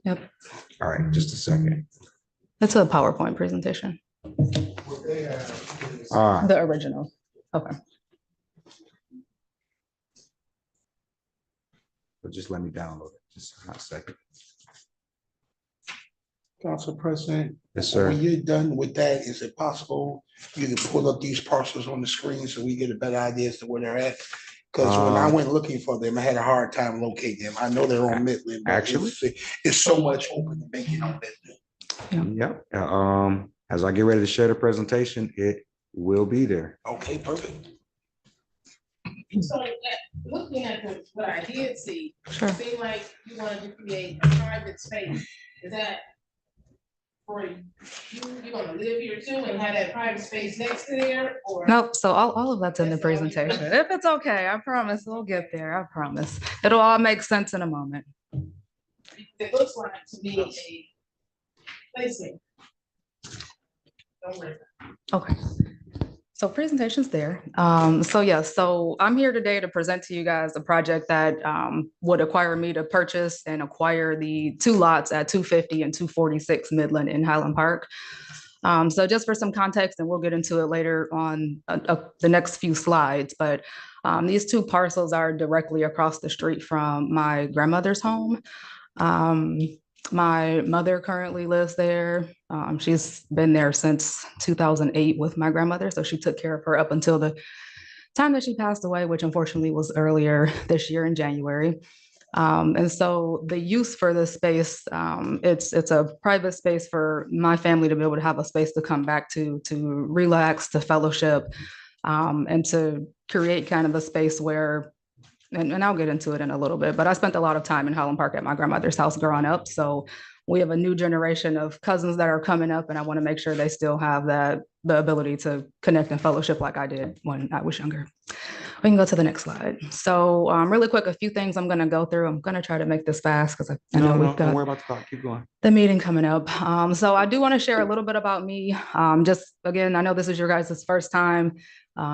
Yep, All right, just a second. it's a PowerPoint presentation, All right. the original. Okay. So just let me download it. Just a second. Council President, Yes, sir. when you're done with that, is it possible you can pull up these parcels on the screen so we get a better idea as to where they're at? Because when I went looking for them, I had a hard time locating them. I know they're on Midland, but Actually? it's so much open to make it on Midland. Yep. As I get ready to share the presentation, it will be there. Okay, perfect. So looking at what I did see, Sure. it seemed like you wanted to create a private space. Is that for you, you're gonna live here too and have that private space next to there, or? Nope, so all of that's in the presentation. If it's okay, I promise we'll get there, I promise. It'll all make sense in a moment. It looks like to me a placement. Don't worry. Okay. So presentation's there. So I'm here today to present to you guys a project that would require me to purchase and acquire the 2 lots at 250 and 246 Midland in Highland Park. So just for some context, and we'll get into it later on the next few slides, but these 2 parcels are directly across the street from my grandmother's home. My mother currently lives there. She's been there since 2008 with my grandmother. So she took care of her up until the time that she passed away, which unfortunately was earlier this year in January. And so the use for this space, it's a private space for my family to be able to have a space to come back to relax, to fellowship, and to create kind of a space where, and I'll get into it in a little bit, but I spent a lot of time in Highland Park at my grandmother's house growing up. So we have a new generation of cousins that are coming up, and I want to make sure they still have the ability to connect and fellowship like I did when I was younger. We can go to the next slide. So really quick, a few things I'm going to go through. I'm going to try to make this fast because I know we've got don't worry about the clock. Keep going. the meeting coming up. So I do want to share a little bit about me. Just again, I know this is your guys' first time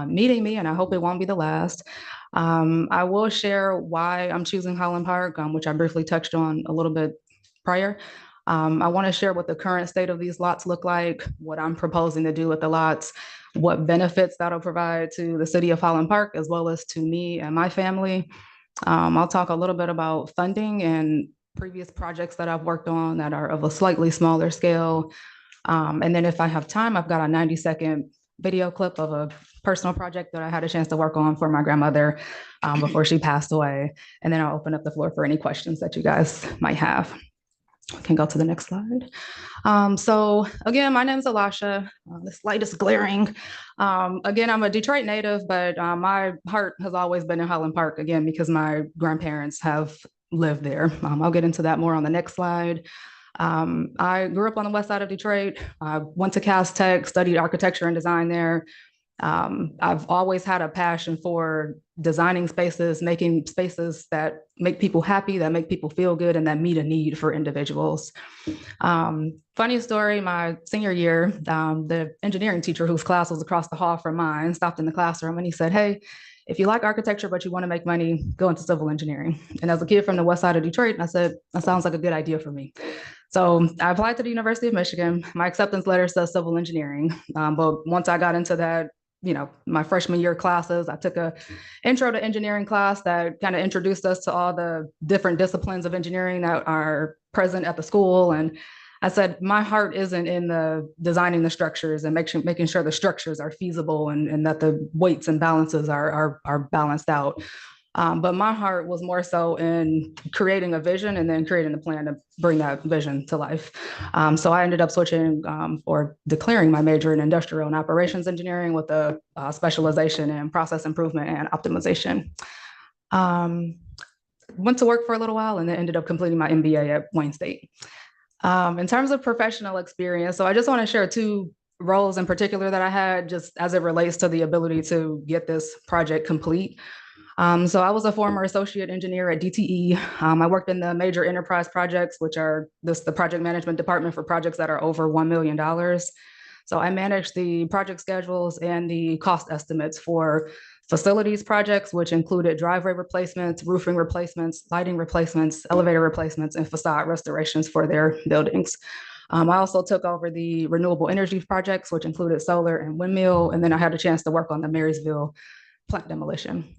meeting me, and I hope it won't be the last. I will share why I'm choosing Highland Park, which I briefly touched on a little bit prior. I want to share what the current state of these lots look like, what I'm proposing to do with the lots, what benefits that'll provide to the city of Highland Park, as well as to me and my family. I'll talk a little bit about funding and previous projects that I've worked on that are of a slightly smaller scale. And then if I have time, I've got a 90-second video clip of a personal project that I had a chance to work on for my grandmother before she passed away. And then I'll open up the floor for any questions that you guys might have. We can go to the next slide. So again, my name is Alasha. This light is glaring. Again, I'm a Detroit native, but my heart has always been in Highland Park, again, because my grandparents have lived there. I'll get into that more on the next slide. I grew up on the west side of Detroit. I went to Cass Tech, studied architecture and design there. I've always had a passion for designing spaces, making spaces that make people happy, that make people feel good, and that meet a need for individuals. Funny story, my senior year, the engineering teacher whose class was across the hall from mine stopped in the classroom and he said, "Hey, if you like architecture, but you want to make money, go into civil engineering." And as a kid from the west side of Detroit, I said, that sounds like a good idea for me. So I applied to the University of Michigan. My acceptance letter says civil engineering. But once I got into that, my freshman year classes, I took a intro to engineering class that kind of introduced us to all the different disciplines of engineering that are present at the school. And I said, my heart isn't in the designing the structures and making sure the structures are feasible and that the weights and balances are balanced out. But my heart was more so in creating a vision and then creating the plan to bring that vision to life. So I ended up switching or declaring my major in industrial and operations engineering with a specialization in process improvement and optimization. Went to work for a little while and then ended up completing my MBA at Wayne State. In terms of professional experience, so I just want to share 2 roles in particular that I had just as it relates to the ability to get this project complete. So I was a former associate engineer at DTE. I worked in the major enterprise projects, which are the project management department for projects that are over $1 million. So I manage the project schedules and the cost estimates for facilities projects, which included driveway replacements, roofing replacements, lighting replacements, elevator replacements, and facade restorations for their buildings. I also took over the renewable energy projects, which included solar and windmill, and then I had a chance to work on the Marysville plant demolition.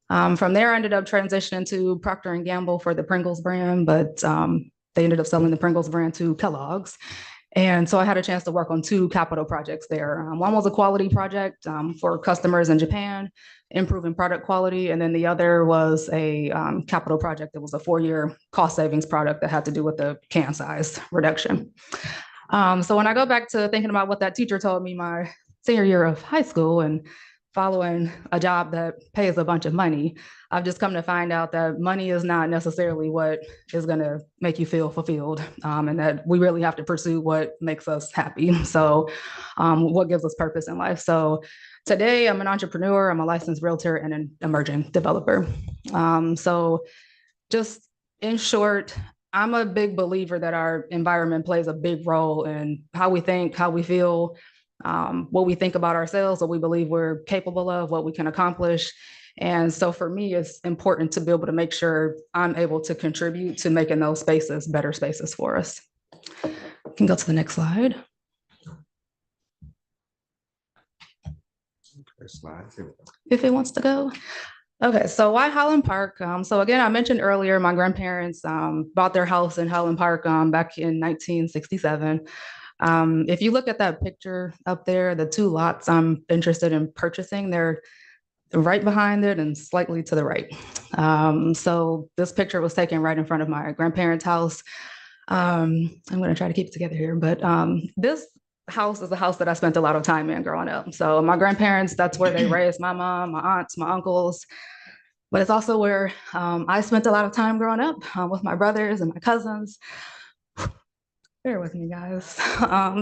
From there, I ended up transitioning to Procter & Gamble for the Pringles brand, but they ended up selling the Pringles brand to Kellogg's. And so I had a chance to work on two capital projects there. One was a quality project for customers in Japan, improving product quality. And then the other was a capital project that was a 4-year cost savings product that had to do with the can size reduction. So when I go back to thinking about what that teacher told me my senior year of high school and following a job that pays a bunch of money, I've just come to find out that money is not necessarily what is going to make you feel fulfilled, and that we really have to pursue what makes us happy. So what gives us purpose in life. So today I'm an entrepreneur, I'm a licensed realtor and an emerging developer. So just in short, I'm a big believer that our environment plays a big role in how we think, how we feel, what we think about ourselves, what we believe we're capable of, what we can accomplish. And so for me, it's important to be able to make sure I'm able to contribute to making those spaces better spaces for us. You can go to the next slide. If it wants to go. Okay, so why Highland Park? So again, I mentioned earlier, my grandparents bought their house in Highland Park back in 1967. If you look at that picture up there, the two lots I'm interested in purchasing, they're right behind it and slightly to the right. So this picture was taken right in front of my grandparents' house. I'm going to try to keep it together here, but this house is a house that I spent a lot of time in growing up. So my grandparents, that's where they raised my mom, my aunts, my uncles. But it's also where I spent a lot of time growing up with my brothers and my cousins. Bear with me, guys.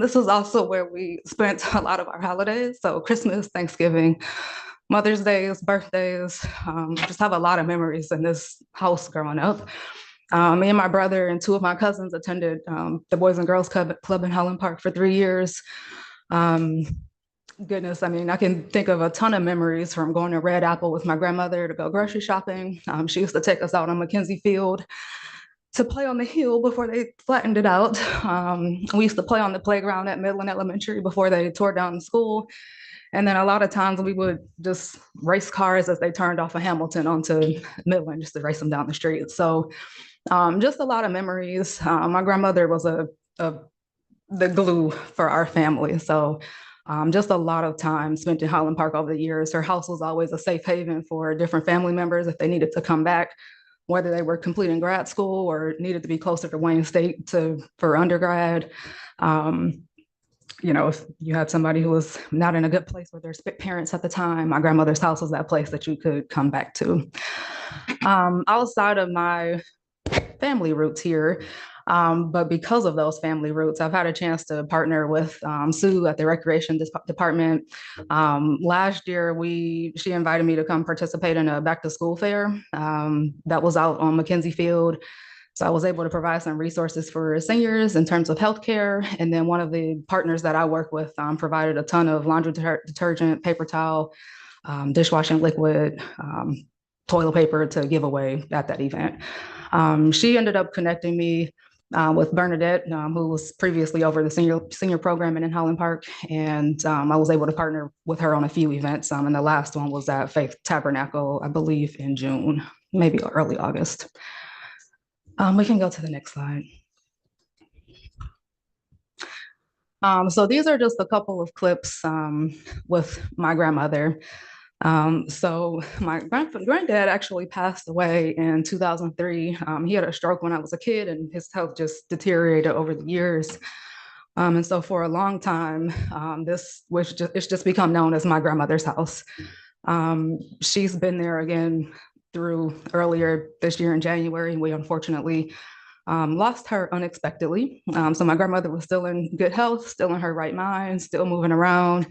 This was also where we spent a lot of our holidays. So Christmas, Thanksgiving, Mother's Days, birthdays, just have a lot of memories in this house growing up. Me and my brother and two of my cousins attended the Boys and Girls Club in Highland Park for 3 years. Goodness, I mean, I can think of a ton of memories from going to Red Apple with my grandmother to go grocery shopping. She used to take us out on Mackenzie Field to play on the hill before they flattened it out. We used to play on the playground at Midland Elementary before they tore down the school. And then a lot of times we would just race cars as they turned off of Hamilton onto Midland just to race them down the street. So just a lot of memories. My grandmother was the glue for our family. So just a lot of time spent in Highland Park over the years. Her house was always a safe haven for different family members if they needed to come back, whether they were completing grad school or needed to be closer to Wayne State for undergrad. You know, if you had somebody who was not in a good place with their parents at the time, my grandmother's house was that place that you could come back to. Outside of my family roots here, but because of those family roots, I've had a chance to partner with Sue at the Recreation Department. Last year, she invited me to come participate in a back to school fair that was out on Mackenzie Field. So I was able to provide some resources for seniors in terms of healthcare. And then one of the partners that I work with provided a ton of laundry detergent, paper towel, dishwashing liquid, toilet paper to give away at that event. She ended up connecting me with Bernadette, who was previously over the senior program in Highland Park. And I was able to partner with her on a few events. And the last one was at Faith Tabernacle, I believe in June, maybe early August. We can go to the next slide. So these are just a couple of clips with my grandmother. So my granddad actually passed away in 2003. He had a stroke when I was a kid and his health just deteriorated over the years. And so for a long time, it's just become known as my grandmother's house. She's been there again through earlier this year in January, and we unfortunately lost her unexpectedly. So my grandmother was still in good health, still in her right mind, still moving around,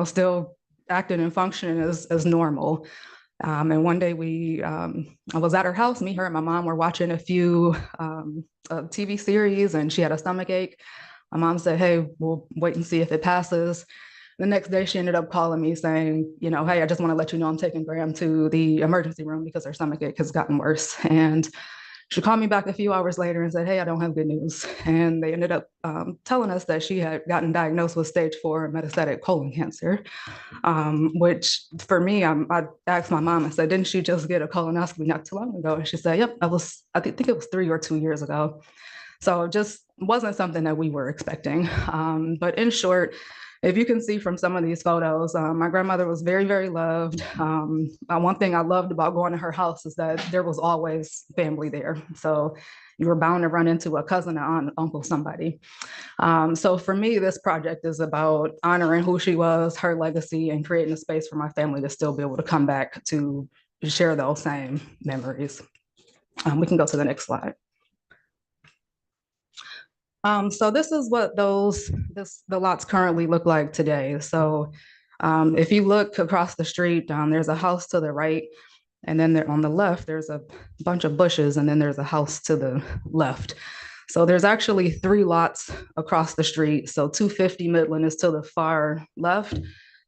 still acting and functioning as normal. And one day I was at her house, me, her, and my mom were watching a few TV series, and she had a stomach ache. My mom said, hey, we'll wait and see if it passes. The next day, she ended up calling me saying, you know, hey, I just want to let you know I'm taking Graham to the emergency room because her stomach ache has gotten worse. And she called me back a few hours later and said, hey, I don't have good news. And they ended up telling us that she had gotten diagnosed with stage 4 metastatic colon cancer, which for me, I asked my mom, I said, didn't she just get a colonoscopy not too long ago? And she said, yep, I think it was 3 or 2 years ago. So it just wasn't something that we were expecting. But in short, if you can see from some of these photos, my grandmother was very, very loved. One thing I loved about going to her house is that there was always family there. So you were bound to run into a cousin, an aunt, uncle, somebody. So for me, this project is about honoring who she was, her legacy, and creating a space for my family to still be able to come back to share those same memories. We can go to the next slide. So this is what the lots currently look like today. So if you look across the street, there's a house to the right, and then there on the left, there's a bunch of bushes, and then there's a house to the left. So there's actually 3 lots across the street. So 250 Midland is to the far left,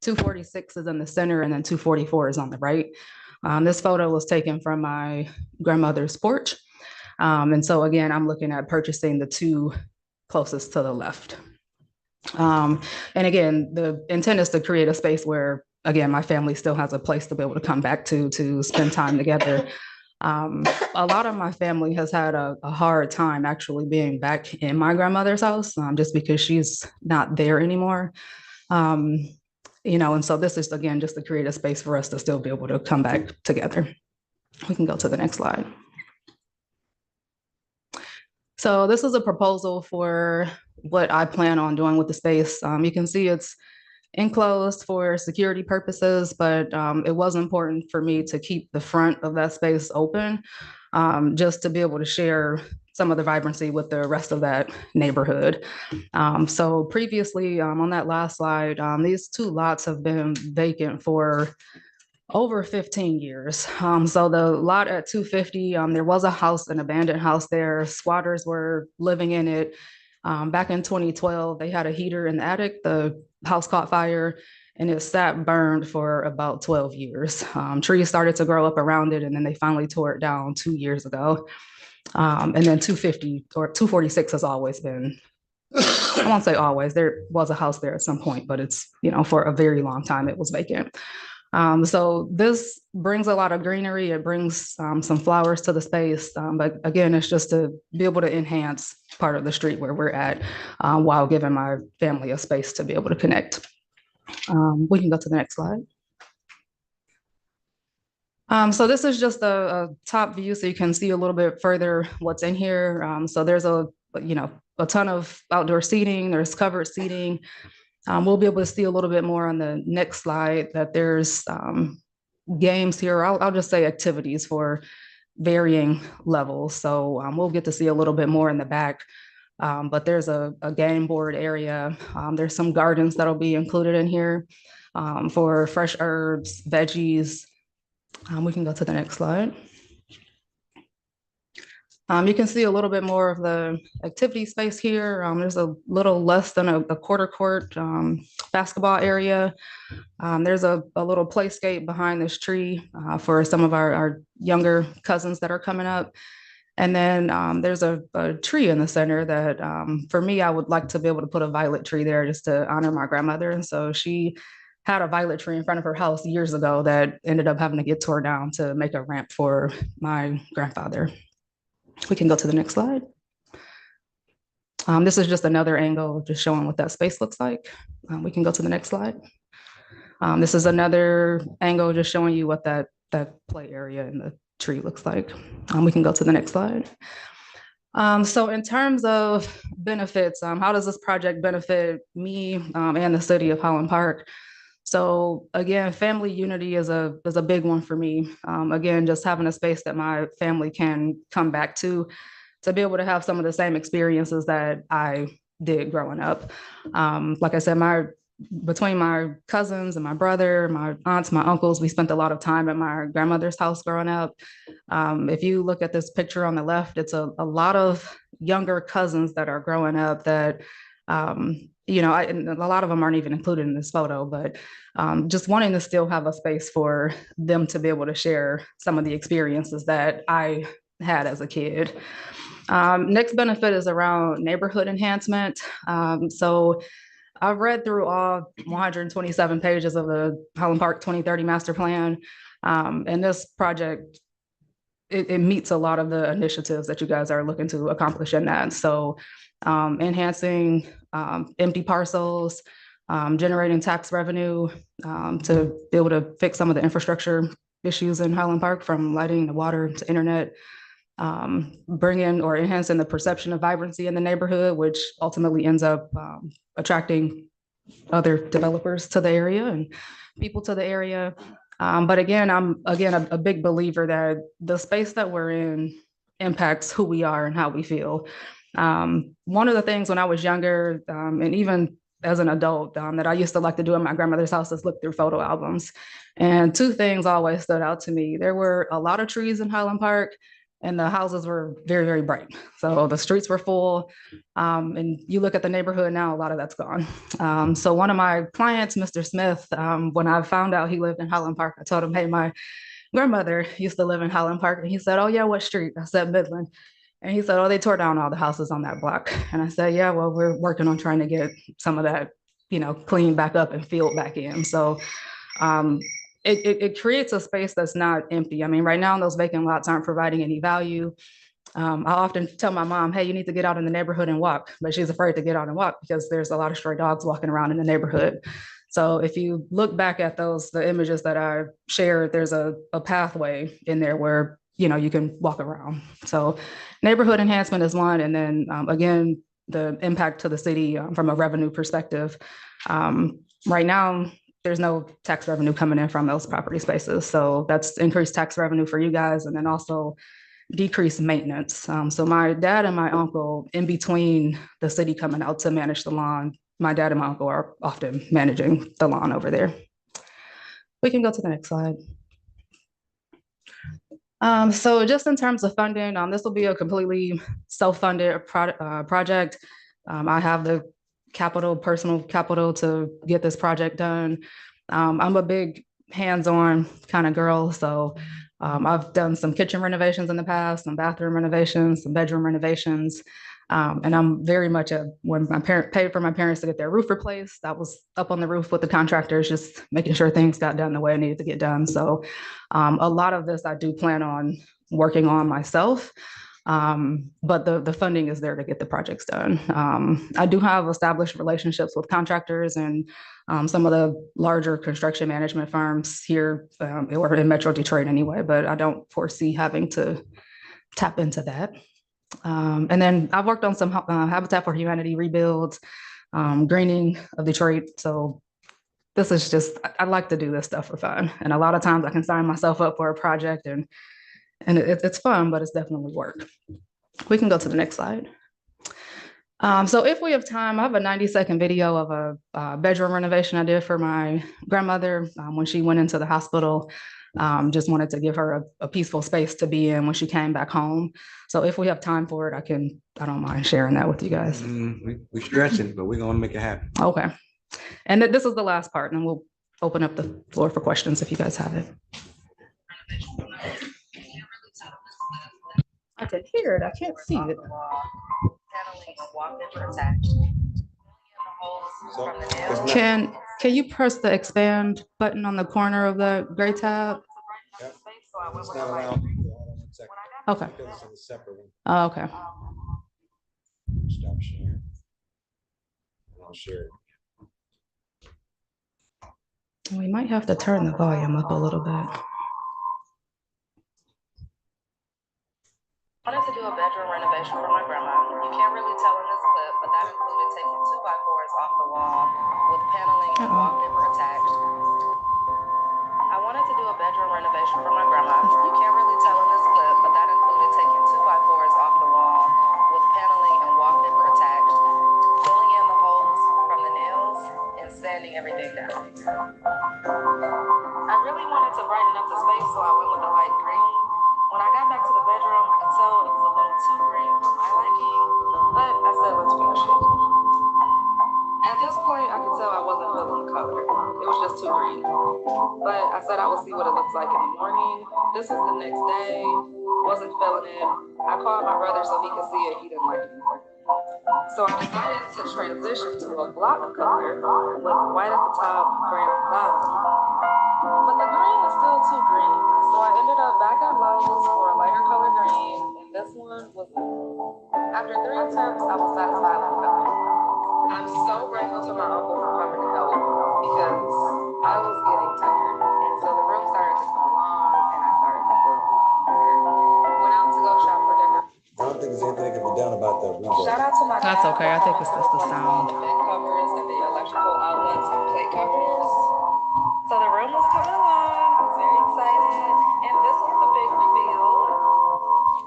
246 is in the center, and then 244 is on the right. This photo was taken from my grandmother's porch. And so again, I'm looking at purchasing the 2 closest to the left. And again, the intent is to create a space where, again, my family still has a place to be able to come back to spend time together. A lot of my family has had a hard time actually being back in my grandmother's house, just because she's not there anymore. You know, and so this is, again, just to create a space for us to still be able to come back together. We can go to the next slide. So this is a proposal for what I plan on doing with the space. You can see it's enclosed for security purposes, but it was important for me to keep the front of that space open, just to be able to share some of the vibrancy with the rest of that neighborhood. So previously, on that last slide, these 2 lots have been vacant for over 15 years. So the lot at 250, there was a house, an abandoned house there. Squatters were living in it. Back in 2012, they had a heater in the attic. The house caught fire and it sat burned for about 12 years. Trees started to grow up around it, and then they finally tore it down 2 years ago. And then 250 or 246 has always been, I won't say always, there was a house there at some point, but it's, you know, for a very long time it was vacant. So this brings a lot of greenery. It brings some flowers to the space. But again, it's just to be able to enhance part of the street where we're at, while giving my family a space to be able to connect. We can go to the next slide. So this is just a top view so you can see a little bit further what's in here. So there's a ton of outdoor seating, there's covered seating. We'll be able to see a little bit more on the next slide that there's games here. I'll just say activities for varying levels. So we'll get to see a little bit more in the back. But there's a game board area. There's some gardens that'll be included in here for fresh herbs, veggies. We can go to the next slide. You can see a little bit more of the activity space here. There's a little less than a quarter court basketball area. There's a little playscape behind this tree for some of our younger cousins that are coming up. And then there's a tree in the center that for me, I would like to be able to put a violet tree there just to honor my grandmother. And so she had a violet tree in front of her house years ago that ended up having to get tore down to make a ramp for my grandfather. We can go to the next slide. This is just another angle, just showing what that space looks like. We can go to the next slide. This is another angle, just showing you what that play area in the tree looks like. We can go to the next slide. So in terms of benefits, how does this project benefit me and the city of Highland Park? So again, family unity is a big one for me. Again, just having a space that my family can come back to be able to have some of the same experiences that I did growing up. Like I said, between my cousins and my brother, my aunts, my uncles, we spent a lot of time at my grandmother's house growing up. If you look at this picture on the left, it's a lot of younger cousins that are growing up that And a lot of them aren't even included in this photo, but just wanting to still have a space for them to be able to share some of the experiences that I had as a kid. Next benefit is around neighborhood enhancement. So I've read through all 127 pages of the Highland Park 2030 master plan. And this project, it meets a lot of the initiatives that you guys are looking to accomplish in that. So enhancing empty parcels, generating tax revenue to be able to fix some of the infrastructure issues in Highland Park, from lighting to water to internet, bringing or enhancing the perception of vibrancy in the neighborhood, which ultimately ends up attracting other developers to the area and people to the area. But again, I'm a big believer that the space that we're in impacts who we are and how we feel. One of the things when I was younger, and even as an adult, that I used to like to do at my grandmother's house is look through photo albums. And two things always stood out to me. There were a lot of trees in Highland Park, and the houses were very, very bright. So the streets were full. And you look at the neighborhood now, a lot of that's gone. So one of my clients, Mr. Smith, when I found out he lived in Highland Park, I told him, hey, my grandmother used to live in Highland Park. And he said, oh yeah, what street? I said, Midland. And he said, oh, they tore down all the houses on that block. And I said, yeah, well, we're working on trying to get some of that, cleaned back up and filled back in. So it creates a space that's not empty. I mean, right now, those vacant lots aren't providing any value. I often tell my mom, hey, you need to get out in the neighborhood and walk, but she's afraid to get out and walk because there's a lot of stray dogs walking around in the neighborhood. So if you look back at the images that I shared, there's a pathway in there where, you can walk around. So neighborhood enhancement is one. And then again, the impact to the city from a revenue perspective. Right now, there's no tax revenue coming in from those property spaces. So that's increased tax revenue for you guys. And then also decreased maintenance. So my dad and my uncle, in between the city coming out to manage the lawn, my dad and my uncle are often managing the lawn over there. We can go to the next slide. So just in terms of funding, this will be a completely self-funded project. I have the personal capital to get this project done. I'm a big hands-on kind of girl. So I've done some kitchen renovations in the past, some bathroom renovations, some bedroom renovations. And I'm very much when my parent paid for my parents to get their roof replaced, I was up on the roof with the contractors, just making sure things got done the way I needed to get done. So a lot of this I do plan on working on myself. But the funding is there to get the projects done. I do have established relationships with contractors and some of the larger construction management firms here or in Metro Detroit anyway, but I don't foresee having to tap into that. And then I've worked on some Habitat for Humanity rebuilds, greening of Detroit. So this is just, I like to do this stuff for fun. And a lot of times I can sign myself up for a project and it's fun, but it's definitely work. We can go to the next slide. So if we have time, I have a 90-second video of a bedroom renovation I did for my grandmother when she went into the hospital. Just wanted to give her a peaceful space to be in when she came back home. So if we have time for it, I don't mind sharing that with you guys. We stretching, but we're gonna make it happen. Okay. And this is the last part, and we'll open up the floor for questions if you guys have it. I can hear it, I can't see it. Can you press the expand button on the corner of the gray tab? Yep. It's not allowed. Okay. Because it's a separate one. Oh, okay. Stop sharing. I'll share it. We might have to turn the volume up a little bit. I wanted to do a bedroom renovation for my grandma. You can't really tell in this clip, but that included taking 2x4s off the wall with paneling and wallpaper attached. I wanted to do a bedroom renovation for my grandma. You can't really tell in this clip, but that included taking 2x4s off the wall with paneling and wallpaper attached, filling in the holes from the nails, and sanding everything down. I really wanted to brighten up the space, so I went with the light green. When I got back to the bedroom, I could tell it was a little too green for my liking, but I said, let's finish it. but I said I would see what it looks like in the morning. This was the next day, wasn't feeling it. I called my brother so he could see it, he didn't like it anymore. So I decided to transition to a block color with white at the top, gray on the bottom. But the green was still too green. So I ended up back at Lowe's for a lighter color green, and this one was after 3 attempts, I was satisfied with the color. I'm so grateful to my uncle for coming to help because I was getting tired. And so the room started to come long and I started to feel a lot tired. Went out to go shop for dinner. I don't think there's anything that can be done about that reverb. Shout out to my That's dad okay. I for think it's just the replacing all sound. the vent covers and the electrical outlets and plate covers. So the room was coming along. I was very excited. And this was the big reveal.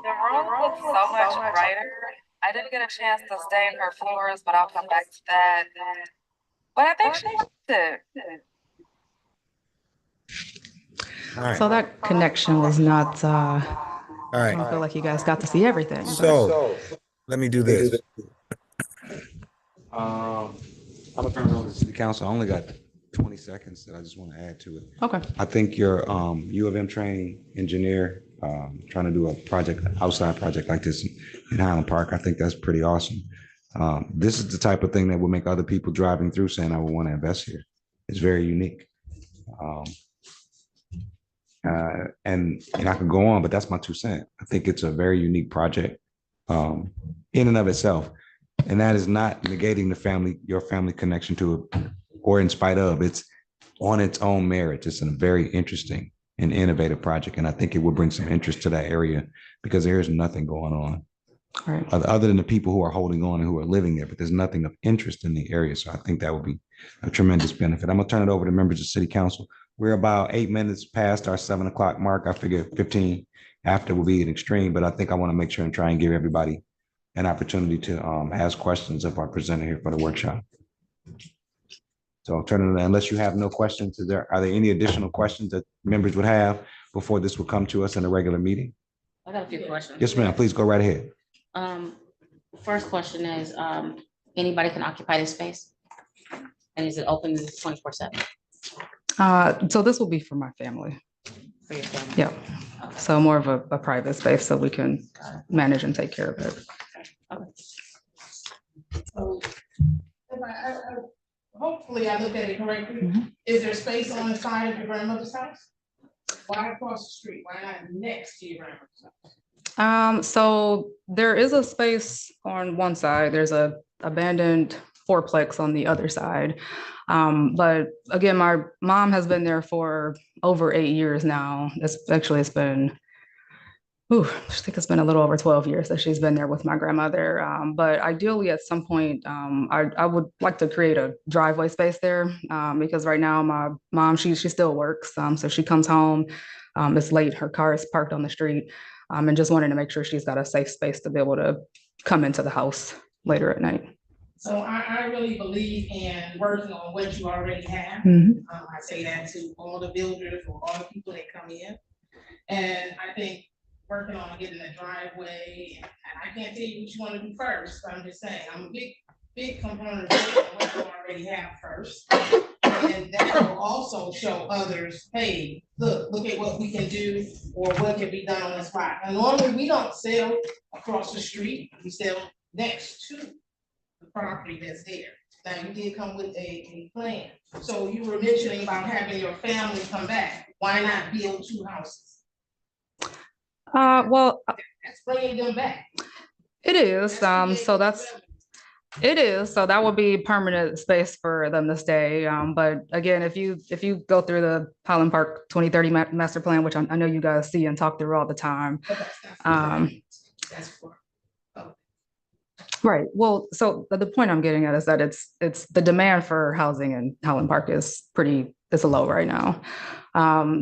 The room looks so much brighter. I didn't get a chance to stain her floors, but I'll come back to that. But I think she did. All right. So that connection was not, All I right. don't feel like you guys got to see everything. So let me do this. I'm gonna turn it over to city council. I only got 20 seconds that I just want to add to it. Okay. I think your U of M trained engineer trying to do a project, outside project like this in Highland Park. I think that's pretty awesome. This is the type of thing that would make other people driving through saying, I would want to invest here. It's very unique. And I could go on, but that's my 2 cents. I think it's a very unique project in and of itself. And that is not negating your family connection to it, or in spite of. It's on its own merit. It's a very interesting and innovative project. And I think it will bring some interest to that area because there is nothing going on. Right. Other than the people who are holding on and who are living there, but there's nothing of interest in the area. So I think that would be a tremendous benefit. I'm gonna turn it over to members of city council. We're about 8 minutes past our 7 o'clock mark. I figure 15 after will be an extreme, but I think I want to make sure and try and give everybody an opportunity to ask questions of our presenter here for the workshop. So I'll turn it, unless you have no questions, are there any additional questions that members would have before this will come to us in a regular meeting? I got a few questions. Yes, ma'am. Please go right ahead. First question is, anybody can occupy this space? And is it open 24/7? So this will be for my family. For your family? Yeah. So more of a private space so we can manage and take care of it. Okay. So, hopefully I looked at it correctly. Mhm. Is there space on the side of your grandmother's house? Why across the street? Why not next to your grandmother's house? So there is a space on one side. There's a abandoned fourplex on the other side. But again, my mom has been there for over 8 years now. It's been, I think it's been a little over 12 years that she's been there with my grandmother. But ideally, at some point, I would like to create a driveway space there because right now my mom, she still works. So she comes home, it's late, her car is parked on the street, and just wanted to make sure she's got a safe space to be able to come into the house later at night. So I really believe in working on what you already have. Mhm. I say that to all the builders or all the people that come in. And I think working on getting a driveway, and I can't tell you what you want to do first, but I'm just saying, I'm a big component of what you already have first. And that will also show others, hey, look at what we can do or what can be done on the spot. And normally we don't sell across the street, we sell next to the property that's there. Now, you did come with a plan. So you were mentioning about having your family come back. Why not build 2 houses? Well, That's bringing them back. it is. It is. So that would be permanent space for them to stay. But again, if you go through the Highland Park 2030 master plan, which I know you guys see and talk through all the time. That's for. Right. Well, so the point I'm getting at is that it's the demand for housing in Highland Park is low right now.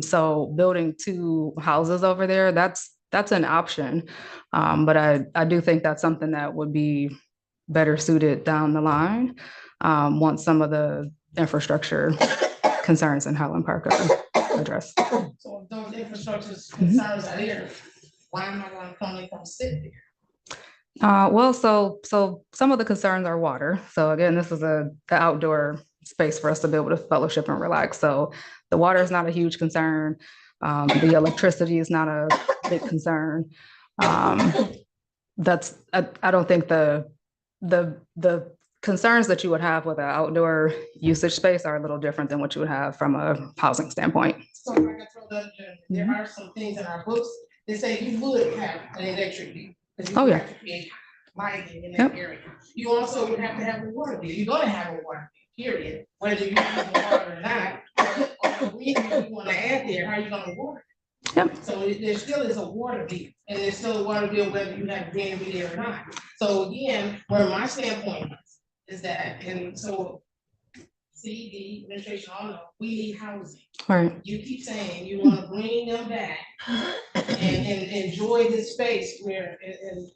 So building 2 houses over there, that's an option. But I do think that's something that would be better suited down the line once some of the infrastructure concerns in Highland Park are addressed. So if those infrastructure concerns are there, why am I gonna come sit there? Well, so some of the concerns are water. So again, this is the outdoor space for us to be able to fellowship and relax. So the water is not a huge concern. The electricity is not a big concern. That's, I don't think the concerns that you would have with an outdoor usage space are a little different than what you would have from a housing standpoint. So like I told the other gentleman, there are some things in our books that say you would have an electric bill. 'Cause you Oh, would yeah. have to create lighting in that area. You also would have to have a water bill. You're gonna have a water bill, period, whether you use the water or not. Or the reason you wanna add there, how you gonna water? Yep. So there still is a water bill, and there's still a water bill whether you have green there or not. So again, where my standpoint is that, and so CD administration, all know, we need housing. Right. You keep saying you wanna bring them back and enjoy this space where, and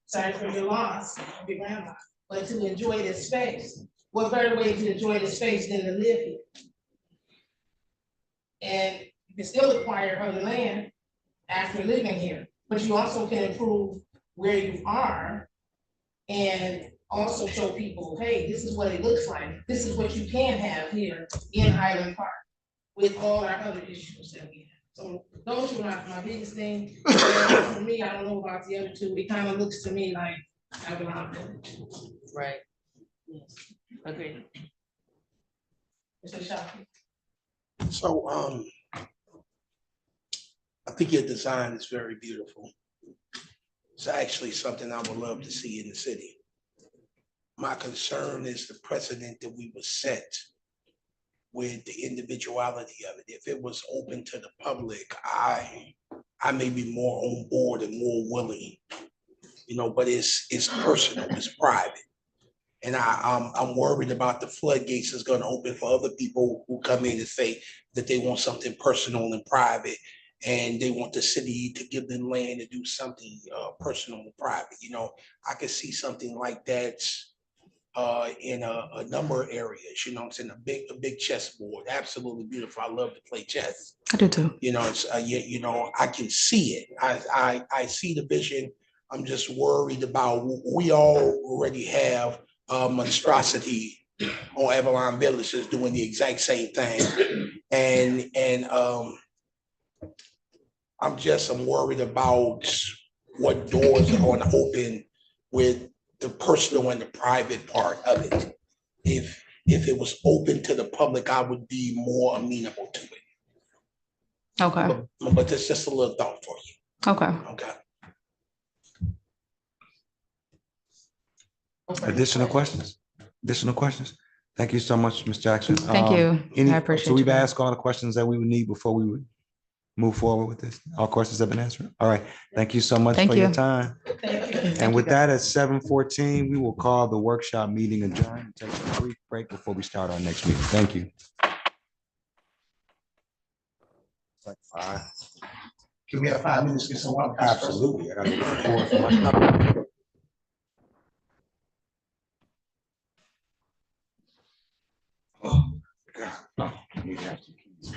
sorry for your loss, of your grandma, but to enjoy this space. What better way to enjoy this space than to live here? And you can still acquire other land after living here, but you also can improve where you are and also show people, hey, this is what it looks like. This is what you can have here in Highland Park with all our other issues that we have. So those are my biggest thing. For me, I don't know about the other two. It kind of looks to me like Avalon Village. Right. Yes, agreed. Mr. Shafi. So, I think your design is very beautiful. It's actually something I would love to see in the city. My concern is the precedent that we were set with the individuality of it. If it was open to the public, I may be more on board and more willing, but it's personal, it's private. And I'm worried about the floodgates is gonna open for other people who come in and say that they want something personal and private. And they want the city to give them land to do something personal and private. I could see something like that in a number of areas, I'm saying, a big chessboard, absolutely beautiful. I love to play chess. I do too. It's I can see it. I see the vision. I'm just worried about, we already have monstrosity on Avalon Village is doing the exact same thing. And I'm worried about what doors are going to open with the personal and the private part of it. If it was open to the public, I would be more amenable to it. Okay. But that's just a little thought for you. Okay. Okay. Additional questions? Thank you so much, Ms. Jackson. Thank you. I appreciate So we've you. asked all the questions that we would need before we would move forward with this. All questions have been answered. All right. Thank you so much Thank for your you. time. And with that, at 7:14, we will call the workshop meeting adjourned and take a brief break before we start our next meeting. Thank you. It's like 5. Can we have 5 minutes to get some water? Absolutely. I gotta look forward for my. Oh, God. Oh, you have to keys.